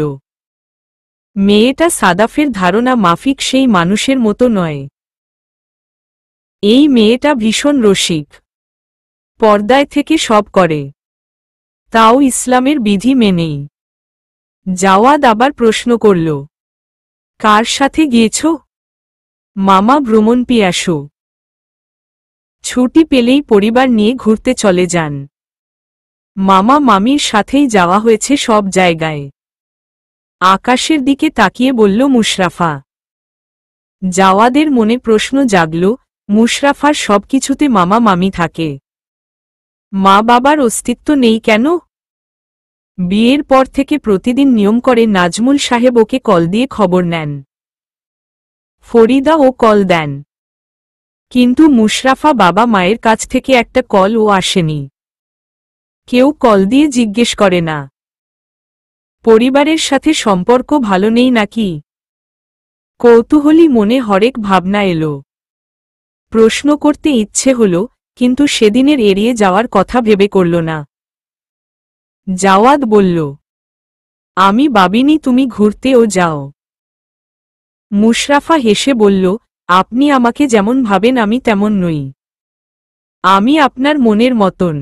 মেয়েটা সাদাফের ধারণা মাফিক সেই মানুষের মতো নয়। এই মেয়েটা ভীষণ রসিক। পর্দায় থেকে সব করে, তাও ইসলামের বিধি মেনেই। জাওয়াদ আবার প্রশ্ন করল, কার সাথে গিয়েছ? মামা ভ্রমণ পিয়াসু। ছুটি পেলেই পরিবার নিয়ে ঘুরতে চলে যান। মামা মামির সাথেই যাওয়া হয়েছে সব জায়গায়। আকাশের দিকে তাকিয়ে বলল মুশরাফা। জাওয়াদের মনে প্রশ্ন জাগল, মুশরাফার সবকিছুতে মামা মামি থাকে, মা বাবার অস্তিত্ব নেই কেন? বিয়ের পর থেকে প্রতিদিন নিয়ম করে নাজমুল সাহেব ওকে কল দিয়ে খবর নেন। ফরিদা ও কল দেন, কিন্তু মুশরাফা বাবা মায়ের কাছ থেকে একটা কল ও আসেনি। কেউ কল দিয়ে জিজ্ঞেস করে না, পরিবারের সাথে সম্পর্ক ভালো নেই নাকি? কৌতূহলী মনে হরেক ভাবনা এলো। প্রশ্ন করতে ইচ্ছে হল, কিন্তু সেদিনের এড়িয়ে যাওয়ার কথা ভেবে করল না। জাওয়াদ বলল, আমি ভাবিনি তুমি ঘুরতেও যাও। মুশরাফা হেসে বলল, আপনি আমাকে যেমন ভাবেন আমি তেমন নই। আমি আপনার মনের মতন।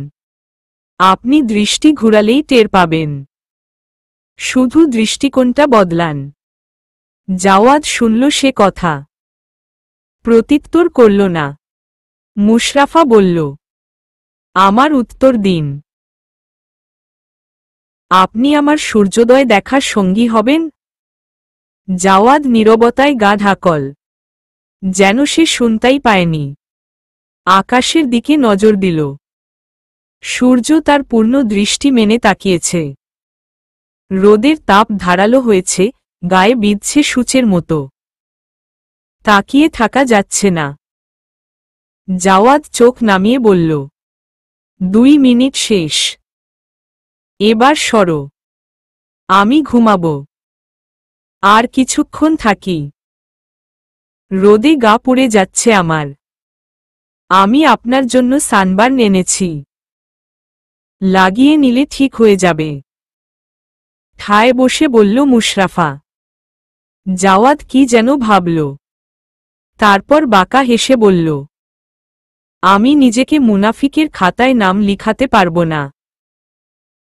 আপনি দৃষ্টি ঘুরালেই টের পাবেন। শুধু দৃষ্টিকোণটা বদলান। জাওয়াদ শুনল সে কথা, প্রত্যুত্তর করল না। মুশরাফা বলল, আমার উত্তর দিন। আপনি আমার সূর্যোদয় দেখার সঙ্গী হবেন? জাওয়াদ নীরবতায় গা ঢাকল, যেন সে শুনতেই পায়নি। আকাশের দিকে নজর দিল। সূর্য তার পূর্ণ দৃষ্টি মেনে তাকিয়েছে। রোদের তাপ ধারালো হয়েছে, গায়ে বিঁধছে সূচের মতো। তাকিয়ে থাকা যাচ্ছে না। জাওয়াদ চোখ নামিয়ে বলল, 2 মিনিট শেষ। এবার সরো, আমি ঘুমাবো। আর কিছুক্ষণ থাকি। রোদে গা পুড়ে যাচ্ছে আমার। আমি আপনার জন্য সানবার্ন এনেছি, লাগিয়ে নিলে ঠিক হয়ে যাবে। ঠায় বসে বলল মুশরাফা। জাওয়াদ কি যেন ভাবল, তারপর বাঁকা হেসে বলল, আমি নিজেকে মুনাফিকের খাতায় নাম লিখাতে পারব না।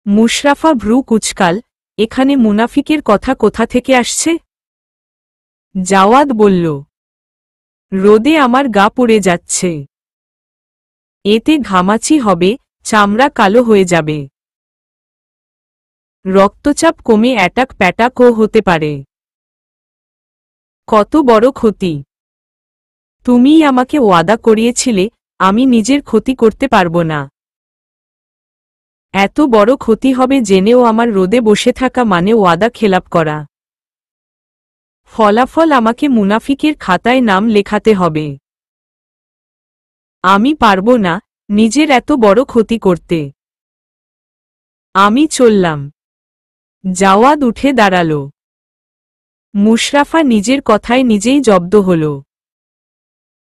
মুশরাফা ভ্রু কুচকাল, এখানে মুনাফিকের কথা কোথা থেকে আসছে? জাওয়াদ বলল, রোদে আমার গা পুড়ে যাচ্ছে, এতে ঘামাচি হবে, চামড়া কালো হয়ে যাবে, রক্তচাপ কমে অ্যাটাক প্যাটাকও হতে পারে। কত বড় ক্ষতি! তুমিই আমাকে ওয়াদা করিয়েছিলে আমি নিজের ক্ষতি করতে পারব না। এত বড় ক্ষতি হবে জেনেও আমার রোদে বসে থাকা মানে ওয়াদা খেলাপ করা। ফলাফল আমাকে মুনাফিকের খাতায় নাম লেখাতে হবে। আমি পারব না নিজের এত বড় ক্ষতি করতে। আমি চললাম। জাওয়াদ উঠে দাঁড়াল। মুশরাফা নিজের কথায় নিজেই জব্দ হল।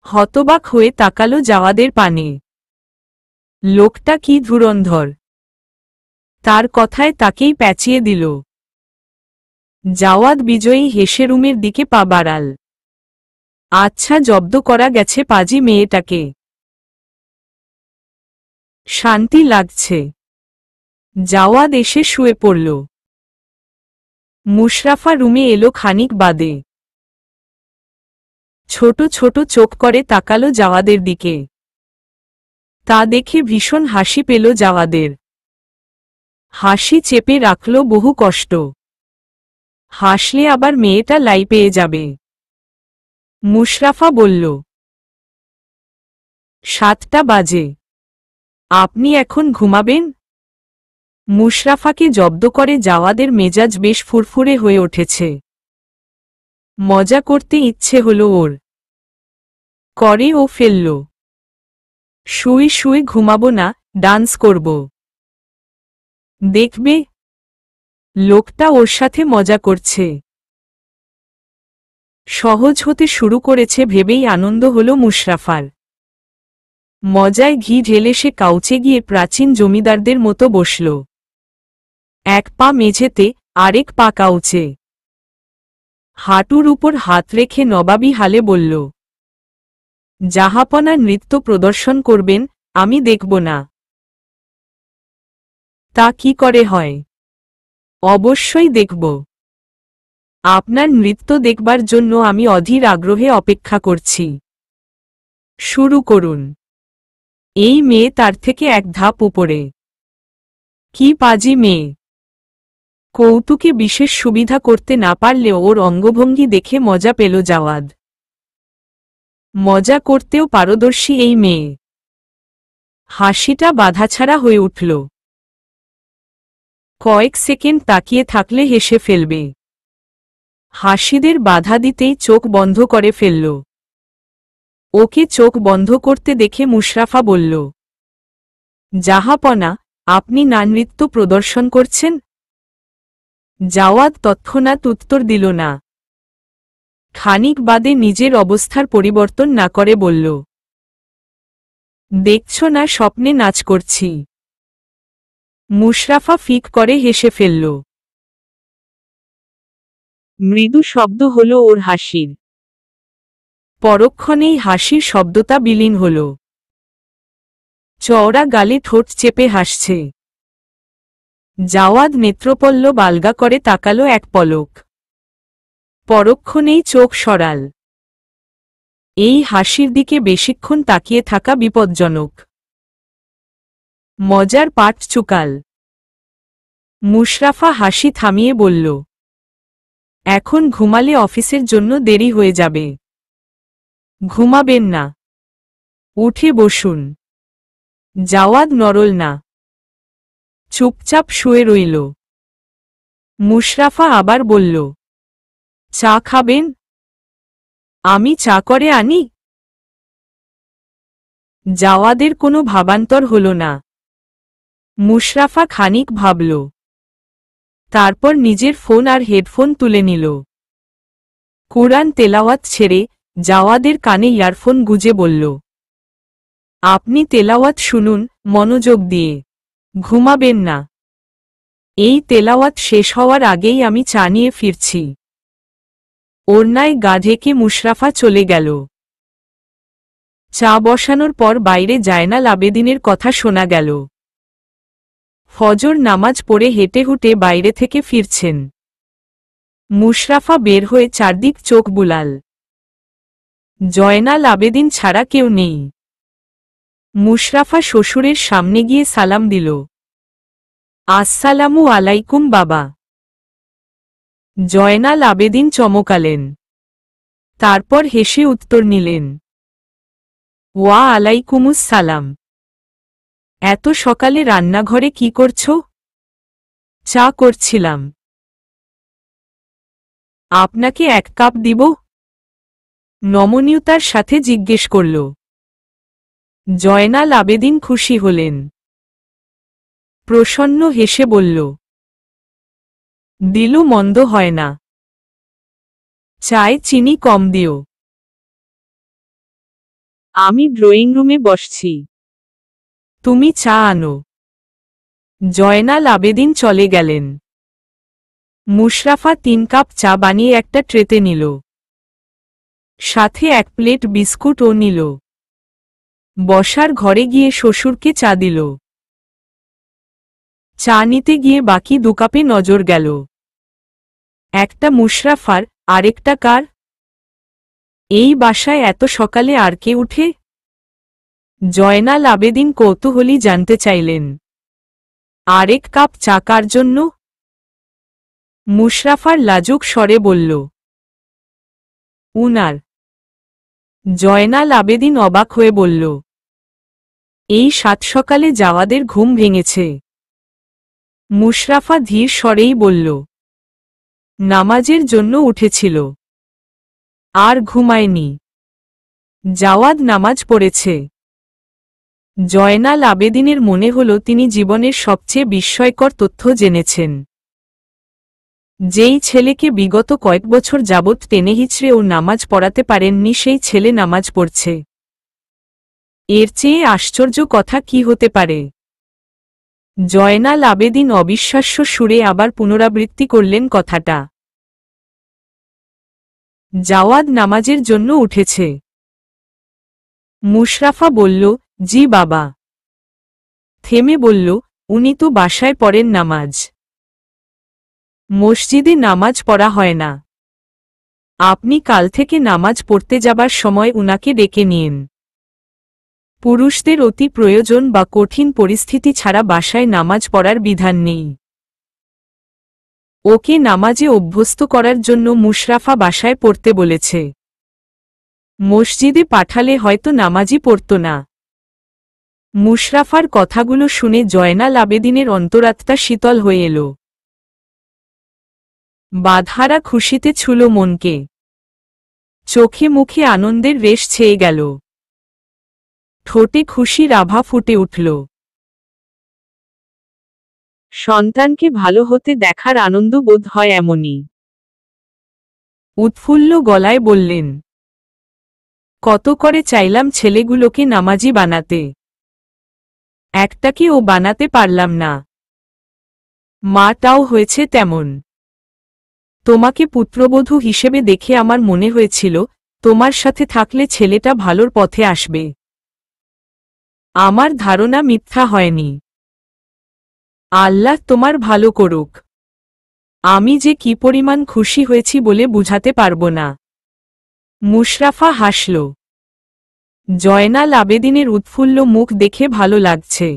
হতবাক হয়ে তাকালো জাওয়াদের পানে। লোকটা কি ধুরন্ধর, তার কথায় তাকেই প্যাঁচিয়ে দিল। জাওয়াদ বিজয়ী হেসে রুমের দিকে পা বাড়াল। আচ্ছা, জব্দ করা গেছে পাজি মেয়েটাকে, শান্তি লাগছে। জাওয়াদ এসে শুয়ে পড়ল। মুশরাফা রুমে এলো খানিক বাদে। ছোট ছোট চোখ করে তাকালো জাওয়াদের দিকে। তা দেখে ভীষণ হাসি পেল জাওয়াদের। হাসি চেপে রাখল বহু কষ্ট। হাসলে আবার মেয়েটা লাই পেয়ে যাবে। মুশরাফা বলল, 7টা বাজে, আপনি এখন ঘুমাবেন? মুশরাফাকে জব্দ করে জাওয়াদের মেজাজ বেশ ফুরফুরে হয়ে উঠেছে। মজা করতে ইচ্ছে হলো ওর, করে ও ফেলল। শুয়ে শুয়ে ঘুমাবো না, ডান্স করব। দেখবে, লোকটা ওর সাথে মজা করছে। সহজ হতে শুরু করেছে ভেবেই আনন্দ হল মুশরাফার। মজায় ঘি ঢেলে সে কাউচে গিয়ে প্রাচীন জমিদারদের মতো বসল। এক পা মেঝেতে, আরেক পা কাউচে। হাঁটুর উপর হাত রেখে নবাবী হালে বলল, জাহাপনা নৃত্য প্রদর্শন করবেন, আমি দেখব না। তা কি করে হয়? অবশ্যই দেখব। আপনার নৃত্য দেখবার জন্য আমি অধীর আগ্রহে অপেক্ষা করছি। শুরু করুন। এই মেয়ে তার থেকে এক ধাপ উপরে। কি পাজি মেয়ে! কৌতুকে বিশেষ সুবিধা করতে না পারলেও ওর অঙ্গভঙ্গি দেখে মজা পেল জাওয়াদ। মজা করতেও পারদর্শী এই মেয়ে। হাসিটা বাধাছাড়া হয়ে উঠল। কয়েক সেকেন্ড তাকিয়ে থাকলে হেসে ফেলবে। হাসিদের বাধা দিতেই চোখ বন্ধ করে ফেলল। ওকে চোখ বন্ধ করতে দেখে মুশরাফা বলল, জাহাপনা, আপনি না নৃত্য প্রদর্শন করছেন? জাওয়াদ তৎক্ষণাৎ উত্তর দিল না। খানিক বাদে নিজের অবস্থার পরিবর্তন না করে বলল, দেখছ না স্বপ্নে নাচ করছি। মুশরাফা ফিক করে হেসে ফেলল। মৃদু শব্দ হল ওর হাসির। পরক্ষণেই হাসির শব্দটা বিলীন হল। চওড়া গালে ঠোঁট চেপে হাসছে। জাওয়াদ নেত্রপল্লব আলগা করে তাকালো এক পলক। পরক্ষণেই চোখ সরাল। এই হাসির দিকে বেশিক্ষণ তাকিয়ে থাকা বিপজ্জনক। মজার পাট চুকাল। মুশরাফা হাসি থামিয়ে বলল, এখন ঘুমালে অফিসের জন্য দেরি হয়ে যাবে। ঘুমাবেন না, উঠে বসুন। জাওয়াদ নড়ল না, চুপচাপ শুয়ে রইল। মুশরাফা আবার বলল, চা খাবেন? আমি চা করে আনি? জাওয়াদের কোনো ভাবান্তর হল না। মুশরাফা খানিক ভাবল, তারপর নিজের ফোন আর হেডফোন তুলে নিল। কুরআন তেলাওয়াত ছেড়ে জাওয়াদের কানে ইয়ারফোন গুজে বলল, আপনি তেলাওয়াত শুনুন মনোযোগ দিয়ে, ঘুমাবেন না। এই তেলাওয়াত শেষ হওয়ার আগেই আমি চা নিয়ে ফিরছি। ওড়নায় গা ঢেকে মুশরাফা চলে গেল। চা বসানোর পর বাইরে জায়নাল আবেদিনের কথা শোনা গেল। ফজর নামাজ পড়ে হেঁটে হুটে বাইরে থেকে ফিরছেন। মুশরাফা বের হয়ে চারদিক চোখ বুলাল। জয়নাল আবেদিন ছাড়া কেউ নেই। মুশরাফা শ্বশুরের সামনে গিয়ে সালাম দিল। আসসালামু আলাইকুম বাবা। জয়নাল আবেদিন চমকালেন। তারপর হেসে উত্তর নিলেন, ওয়া আলাইকুমুস সালাম। এত সকালে রান্নাঘরে কি করছো? চা করছিলাম। আপনাকে 1 কাপ দিব? নমনীয়তার সাথে জিজ্ঞেস করল। জয়নাল আবেদিন খুশি হলেন। প্রসন্ন হেসে বলল, দিলু মন্দ হয় না। চায় চিনি কম দিও। আমি ড্রয়িং রুমে বসছি, তুমি চা আনো। জয়নাল আবেদিন চলে গেলেন। মুশরাফা 3 কাপ চা বানিয়ে একটা ট্রেতে নিল। সাথে 1 প্লেট বিস্কুটও নিল। বসার ঘরে গিয়ে শ্বশুরকে চা দিল। চা নিতে গিয়ে বাকি 2 কাপে নজর গেল। একটা মুশরাফার, আরেকটা কার? এই বাসায় এত সকালে আর কে উঠে? জয়নাল আবেদিন কৌতূহলী জানতে চাইলেন, আরেক কাপ চা কার জন্য? মুশরাফার লাজুক স্বরে বলল, উনার। জয়নাল আবেদিন অবাক হয়ে বলল, এই 7 সকালে জাওয়াদের ঘুম ভেঙেছে। মুশরাফা ধীর স্বরেই বলল, নামাজের জন্য উঠেছিল, আর ঘুমায়নি। জাওয়াদ নামাজ পড়েছে। জয়নাল আবেদিনের মনে হল তিনি জীবনের সবচেয়ে বিস্ময়কর তথ্য জেনেছেন। যেই ছেলেকে বিগত কয়েক বছর যাবৎ টেনে হিচড়ে ও নামাজ পড়াতে পারেননি সেই ছেলে নামাজ পড়ছে। এর চেয়ে আশ্চর্য কথা কি হতে পারে? জয়নাল আবেদিন অবিশ্বাস্য সুরে আবার পুনরাবৃত্তি করলেন কথাটা। জাওয়াদ নামাজের জন্য উঠেছে। মুশরাফা বলল, জি বাবা। থেমে বলল, উনি তো বাসায় পড়েন নামাজ। মসজিদে নামাজ পড়া হয় না। আপনি কাল থেকে নামাজ পড়তে যাবার সময় উনাকে ডেকে নিন। পুরুষদের অতি প্রয়োজন বা কঠিন পরিস্থিতি ছাড়া বাসায় নামাজ পড়ার বিধান নেই। ওকে নামাজে অভ্যস্ত করার জন্য মুশরাফা বাসায় পড়তে বলেছে। মসজিদে পাঠালে হয়তো নামাজই পড়ত না। মুশরাফার কথাগুলো শুনে জয়নাল আবেদিনের অন্তরাত্মা শীতল হয়ে এল। বাঁধহারা খুশিতে ছুলো মনকে। চোখে মুখে আনন্দের রেশ ছেয়ে গেল। ঠোঁটে খুশির আভা ফুটে উঠল। সন্তানকে ভালো হতে দেখার আনন্দ বোধ হয় এমনই। উৎফুল্ল গলায় বললেন, কত করে চাইলাম ছেলেগুলোকে নামাজি বানাতে, একটাকেও বানাতে পারলাম না। মাটাও হয়েছে তেমন। তোমাকে পুত্রবধূ হিসেবে দেখে আমার মনে হয়েছিল তোমার সাথে থাকলে ছেলেটা ভালোর পথে আসবে। আমার ধারণা মিথ্যা হয়নি। আল্লাহ তোমার ভালো করুক। আমি যে কি পরিমাণ খুশি হয়েছি বলে বুঝাতে পারব না। মুশরাফা হাসল। জয়নাল আবেদিনের উৎফুল্ল মুখ দেখে ভালো লাগছে।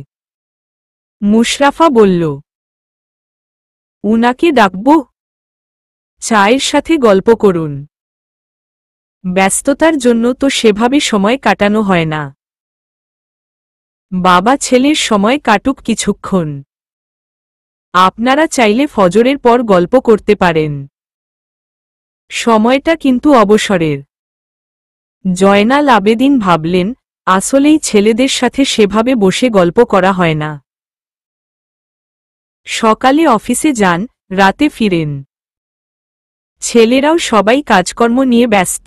মুশরাফা বলল, উনাকে ডাকব? চায়ের সাথে গল্প করুন। ব্যস্ততার জন্য তো সেভাবে সময় কাটানো হয় না। বাবা ছেলের সময় কাটুক কিছুক্ষণ। আপনারা চাইলে ফজরের পর গল্প করতে পারেন। সময়টা কিন্তু অবসরের। জয়নাল আবেদিন ভাবলেন, আসলেই ছেলেদের সাথে সেভাবে বসে গল্প করা হয় না। সকালে অফিসে যান, রাতে ফিরেন। ছেলেরাও সবাই কাজকর্ম নিয়ে ব্যস্ত।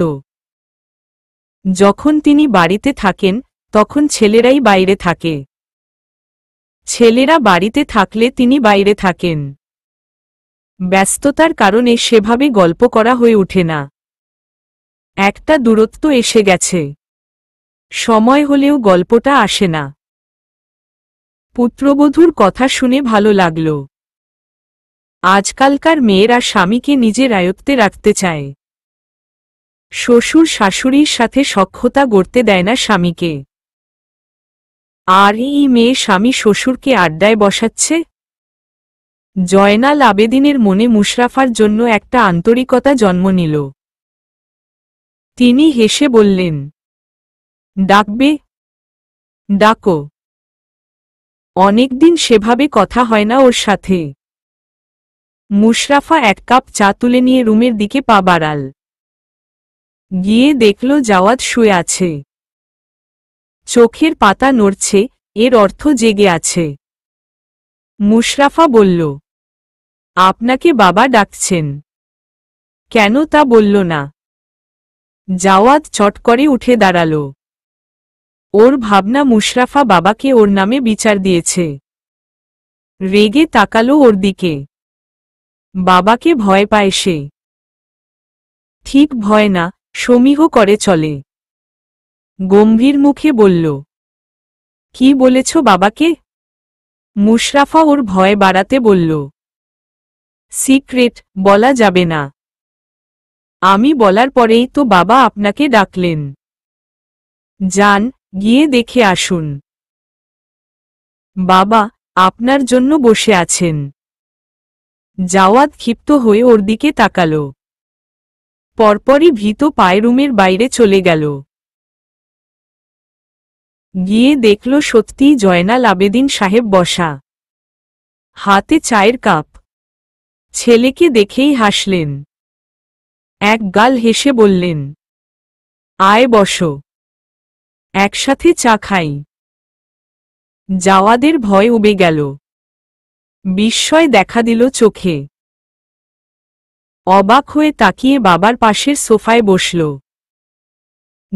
যখন তিনি বাড়িতে থাকেন তখন ছেলেরাই বাইরে থাকে। ছেলেরা বাড়িতে থাকলে তিনি বাইরে থাকেন। ব্যস্ততার কারণে সেভাবে গল্প করা হয়ে ওঠে না। একটা দূরত্ব এসে গেছে, সময় হলেও গল্পটা আসে না। পুত্রবধূর কথা শুনে ভালো লাগল। আজকালকার মেয়েরা স্বামীকে নিজের আয়ত্তে রাখতে চায়। শ্বশুর শাশুড়ির সাথে সখ্যতা গড়তে দেয় না স্বামীকে। আর এই মেয়ে স্বামী শ্বশুরকে আড্ডায় বসাচ্ছে। জয়নাল আবেদিনের মনে মুশরাফার জন্য একটা আন্তরিকতা জন্ম নিল। তিনি হেসে বললেন, ডাকবে? ডাকো। অনেকদিন সেভাবে কথা হয় না ওর সাথে। মুশরাফা এক কাপ চা তুলে নিয়ে রুমের দিকে পা বাড়াল। গিয়ে দেখল জাওয়াদ শুয়ে আছে। চোখের পাতা নড়ছে, এর অর্থ জেগে আছে। মুশরাফা বলল, আপনাকে বাবা ডাকছেন। কেন তা বলল না। জাওয়াদ চট করে উঠে দাঁড়াল। ওর ভাবনা মুশরাফা বাবাকে ওর নামে বিচার দিয়েছে। রেগে তাকালো ওর দিকে। বাবাকে ভয় পায় সে। ঠিক ভয় না, সমীহ করে চলে। গম্ভীর মুখে বলল, কি বলেছ বাবাকে? মুশরাফা ওর ভয় বাড়াতে বলল, সিক্রেট, বলা যাবে না। আমি বলার পরেই তো বাবা আপনাকে ডাকলেন। যান, গিয়ে দেখে আসুন। বাবা আপনার জন্য বসে আছেন। জাওয়াদ ক্ষিপ্ত হয়ে ওর দিকে তাকাল। পরপরই ভীত পায়ে রুমের বাইরে চলে গেল। গিয়ে দেখল সত্যিই জয়নাল আবেদিন সাহেব বসা, হাতে চায়ের কাপ। ছেলেকে দেখেই হাসলেন। এক গাল হেসে বললেন, আয় বসো, একসাথে চা খাই। জাওয়াদের ভয় উবে গেল। বিস্ময় দেখা দিল চোখে। অবাক হয়ে তাকিয়ে বাবার পাশের সোফায় বসল।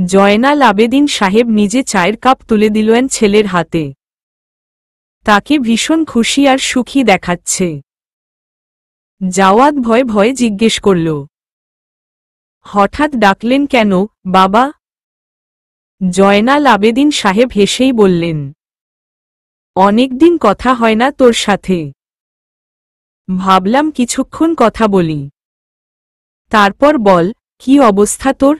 জয়নাল আবেদিন সাহেব নিজে চায়ের কাপ তুলে দিলেন ছেলের হাতে। তাকে ভীষণ খুশি আর সুখী দেখাচ্ছে। জাওয়াদ ভয়ে ভয়ে জিজ্ঞেস করল, হঠাৎ ডাকলেন কেন বাবা? জয়নাল আবেদিন সাহেব হেসেই বললেন, অনেকদিন কথা হয় না তোর সাথে। ভাবলাম কিছুক্ষণ কথা বলি। তারপর বল, কি অবস্থা তোর?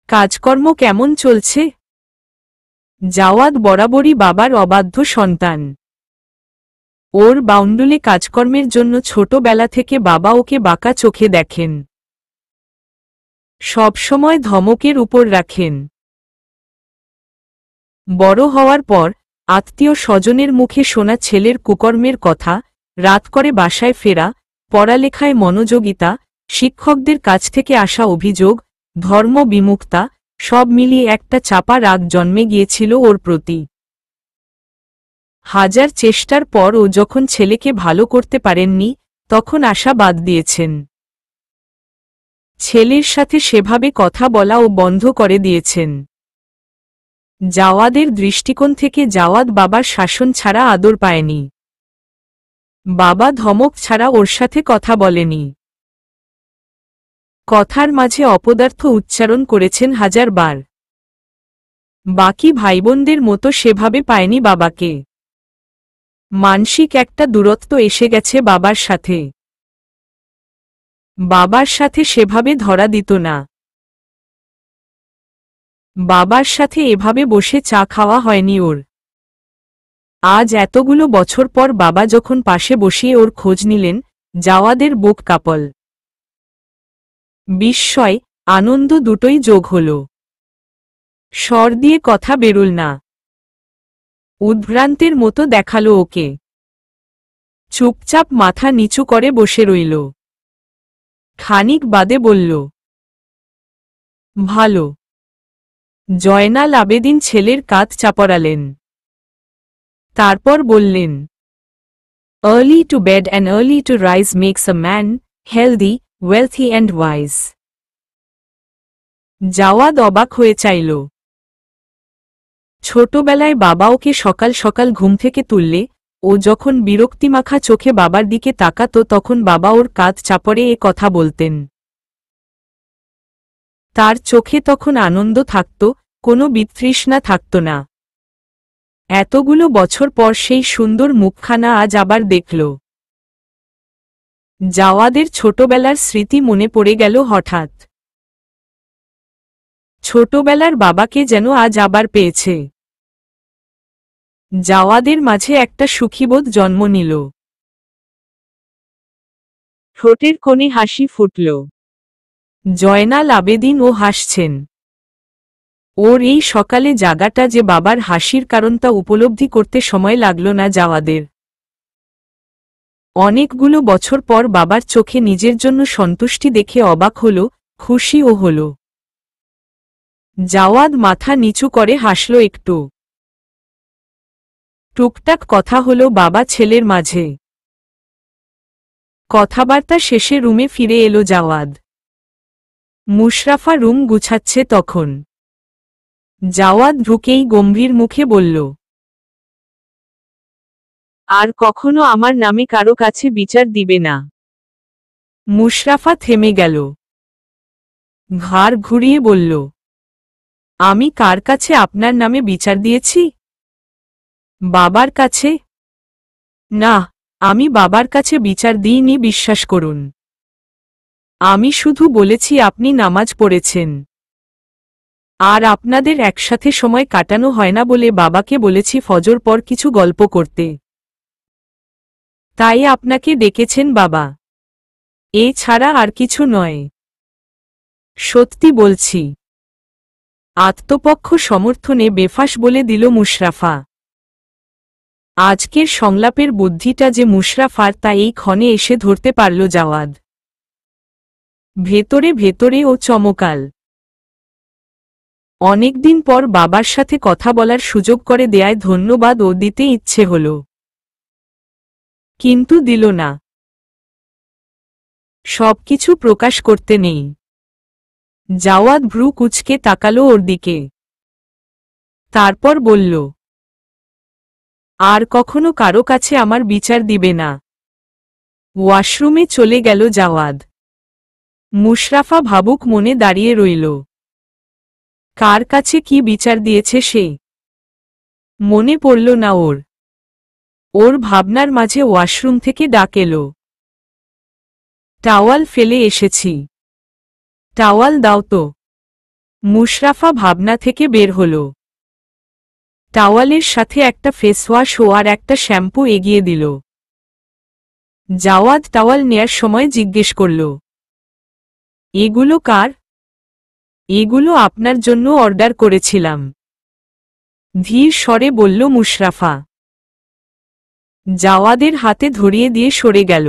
কাজকর্ম কেমন চলছে? জাওয়াদ বরাবরই বাবার অবাধ্য সন্তান। ওর বাউন্ডুলে কাজকর্মের জন্য ছোটবেলা থেকে বাবা ওকে বাঁকা চোখে দেখেন। সবসময় ধমকের উপর রাখেন। বড় হওয়ার পর আত্মীয় স্বজনের মুখে শোনা ছেলের কুকর্মের কথা, রাত করে বাসায় ফেরা, পড়ালেখায় মনোযোগিতা, শিক্ষকদের কাছ থেকে আসা অভিযোগ, ধর্ম বিমুক্তা, সব মিলিয়ে একটা চাপা রাগ জন্মে গিয়েছিল ওর প্রতি। হাজার চেষ্টার পর ও যখন ছেলেকে ভালো করতে পারেননি, তখন আশা বাদ দিয়েছেন। ছেলের সাথে সেভাবে কথা বলা ও বন্ধ করে দিয়েছেন। জাওয়াদের দৃষ্টিকোণ থেকে জাওয়াদ বাবার শাসন ছাড়া আদর পায়নি। বাবা ধমক ছাড়া ওর সাথে কথা বলেনি। কথার মাঝে অপদার্থ উচ্চারণ করেছেন হাজারবার। বাকি ভাইবোনদের মতো সেভাবে পায়নি বাবাকে। মানসিক একটা দূরত্ব এসে গেছে বাবার সাথে। বাবার সাথে সেভাবে ধরা দিত না। বাবার সাথে এভাবে বসে চা খাওয়া হয়নি ওর। আজ এতগুলো বছর পর বাবা যখন পাশে বসিয়ে ওর খোঁজ নিলেন, জাওয়াদের বুক কাঁপল। বিস্ময়, আনন্দ দুটোই যোগ হল। স্বর দিয়ে কথা বেরুল না। উদ্ভ্রান্তের মতো দেখালো ওকে। চুপচাপ মাথা নিচু করে বসে রইল। খানিক বাদে বলল, ভালো। জয়নাল আবেদিন ছেলের কাঁধ চাপড়ালেন। তারপর বললেন, Early to bed and early to rise makes a man healthy, wealthy and wise. Jawad অবাক হয়ে চাইল। ছোটবেলায় বাবা ওকে সকাল সকাল ঘুম থেকে তুললে ও যখন বিরক্তিমাখা চোখে বাবার দিকে তাকাতো তখন বাবা ওর কাঁধ চাপড়ে এ কথা বলতেন। তার চোখে তখন আনন্দ থাকত, কোনো বিতৃষ্ণা থাকত না। এতগুলো বছর পর সেই সুন্দর মুখখানা আজ আবার দেখল। জাওয়াদের ছোটবেলার স্মৃতি মনে পড়ে গেল হঠাৎ। ছোটবেলার বাবাকে যেন আজ আবার পেয়েছে। জাওয়াদের মাঝে একটা সুখীবোধ জন্ম নিল। ঠোঁটের কোণে হাসি ফুটল। জয়নাল আবেদিন ও হাসছেন। ওর এই সকালে জাগাটা যে বাবার হাসির কারণটা উপলব্ধি করতে সময় লাগল না জাওয়াদের। অনেকগুলো বছর পর বাবার চোখে নিজের জন্য সন্তুষ্টি দেখে অবাক হল, খুশিও হল। জাওয়াদ মাথা নিচু করে হাসল একটু। টুকটাক কথা হলো বাবা ছেলের মাঝে। কথাবার্তা শেষে রুমে ফিরে এলো জাওয়াদ। মুশরাফা রুম গুছাচ্ছে তখন। জাওয়াদ ঢুকেই গম্ভীর মুখে বলল, আর কখনো আমার নামে কারো কাছে বিচার দিবে না। মুশরাফা থেমে গেল। ঘাড় ঘুরিয়ে বলল, আমি কার কাছে আপনার নামে বিচার দিয়েছি? বাবার কাছে? না, আমি বাবার কাছে বিচার দিইনি, বিশ্বাস করুন। আমি শুধু বলেছি আপনি নামাজ পড়েছেন, আর আপনাদের একসাথে সময় কাটানো হয় না বলে বাবাকে বলেছি ফজর পর কিছু গল্প করতে। তাই আপনাকে ডেকেছেন বাবা, এ ছাড়া আর কিছু নয়। সত্যি বলছি। আত্মপক্ষ সমর্থনে বেফাঁস বলে দিল মুশরাফা। আজকের সংলাপের বুদ্ধিটা যে মুশরাফার তা এই ক্ষণে এসে ধরতে পারল জাওয়াদ। ভেতরে ভেতরে ও চমকাল। অনেকদিন পর বাবার সাথে কথা বলার সুযোগ করে দেয়ায় ধন্যবাদ ও দিতে ইচ্ছে হল, কিন্তু দিল না। সবকিছু প্রকাশ করতে নেই। জাওয়াদ ভ্রু কুঁচকে তাকালো ওর দিকে। তারপর বলল, আর কখনো কারো কাছে আমার বিচার দিবে না। ওয়াশরুমে চলে গেল জাওয়াদ। মুশরাফা ভাবুক মনে দাঁড়িয়ে রইল। কার কাছে কি বিচার দিয়েছে সে? মনে পড়ল না ওর। ওর ভাবনার মাঝে ওয়াশরুম থেকে ডাক এলো, টাওয়াল ফেলে এসেছি, টাওয়াল দাও তো। মুশরাফা ভাবনা থেকে বের হল। টাওয়ালের সাথে একটা ফেসওয়াশ ও আর একটা শ্যাম্পু এগিয়ে দিল। জাওয়াদ টাওয়াল নেয়ার সময় জিজ্ঞেস করল, এগুলো কার? এগুলো আপনার জন্য অর্ডার করেছিলাম, ধীর স্বরে বলল মুশরাফা। জাওয়াদের হাতে ধরিয়ে দিয়ে সরে গেল।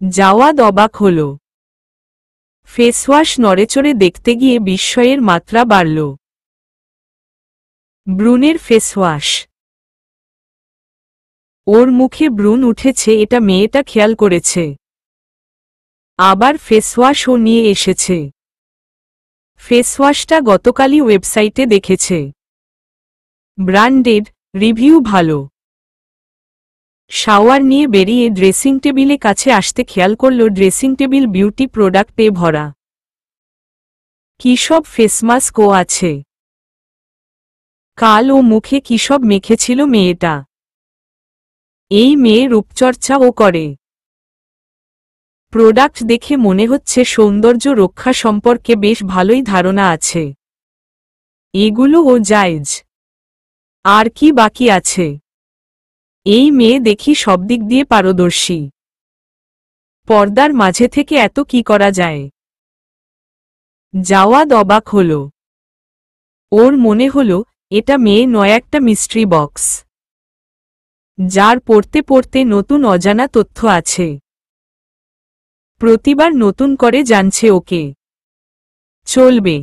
জাওয়াদ অবাক হল। ফেসওয়াশ নড়েচড়ে দেখতে গিয়ে বিস্ময়ের মাত্রা বাড়ল। ব্রুনের ফেসওয়াশ। ওর মুখে ব্রুন উঠেছে এটা মেয়েটা খেয়াল করেছে। আবার ফেসওয়াশও নিয়ে এসেছে। ফেসওয়াশটা গতকালই ওয়েবসাইটে দেখেছে। ব্র্যান্ডেড, রিভিউ ভালো। শাওয়ার নিয়ে বেরিয়ে ড্রেসিং টেবিলে কাছে আসতে খেয়াল করল ড্রেসিং টেবিল বিউটি প্রোডাক্টে ভরা। কি সব ফেসমাস্কও আছে। কাল ও মুখে কি সব মেখেছিল মেয়েটা। এই মেয়ে রূপচর্চাও করে। প্রোডাক্ট দেখে মনে হচ্ছে সৌন্দর্য রক্ষা সম্পর্কে বেশ ভালোই ধারণা আছে। এগুলো ও জায়েজ। আর কি বাকি আছে? এই মেয়ে দেখি সব দিক দিয়ে পারদর্শী। পর্দার মাঝে থেকে এত কি করা যায়? জাওয়াদ অবাক হল। ওর মনে হল এটা মেয়ে নয়, একটা মিস্ট্রি বক্স, যার পড়তে পড়তে নতুন অজানা তথ্য আছে। প্রতিবার নতুন করে জানছে ওকে। চলবে।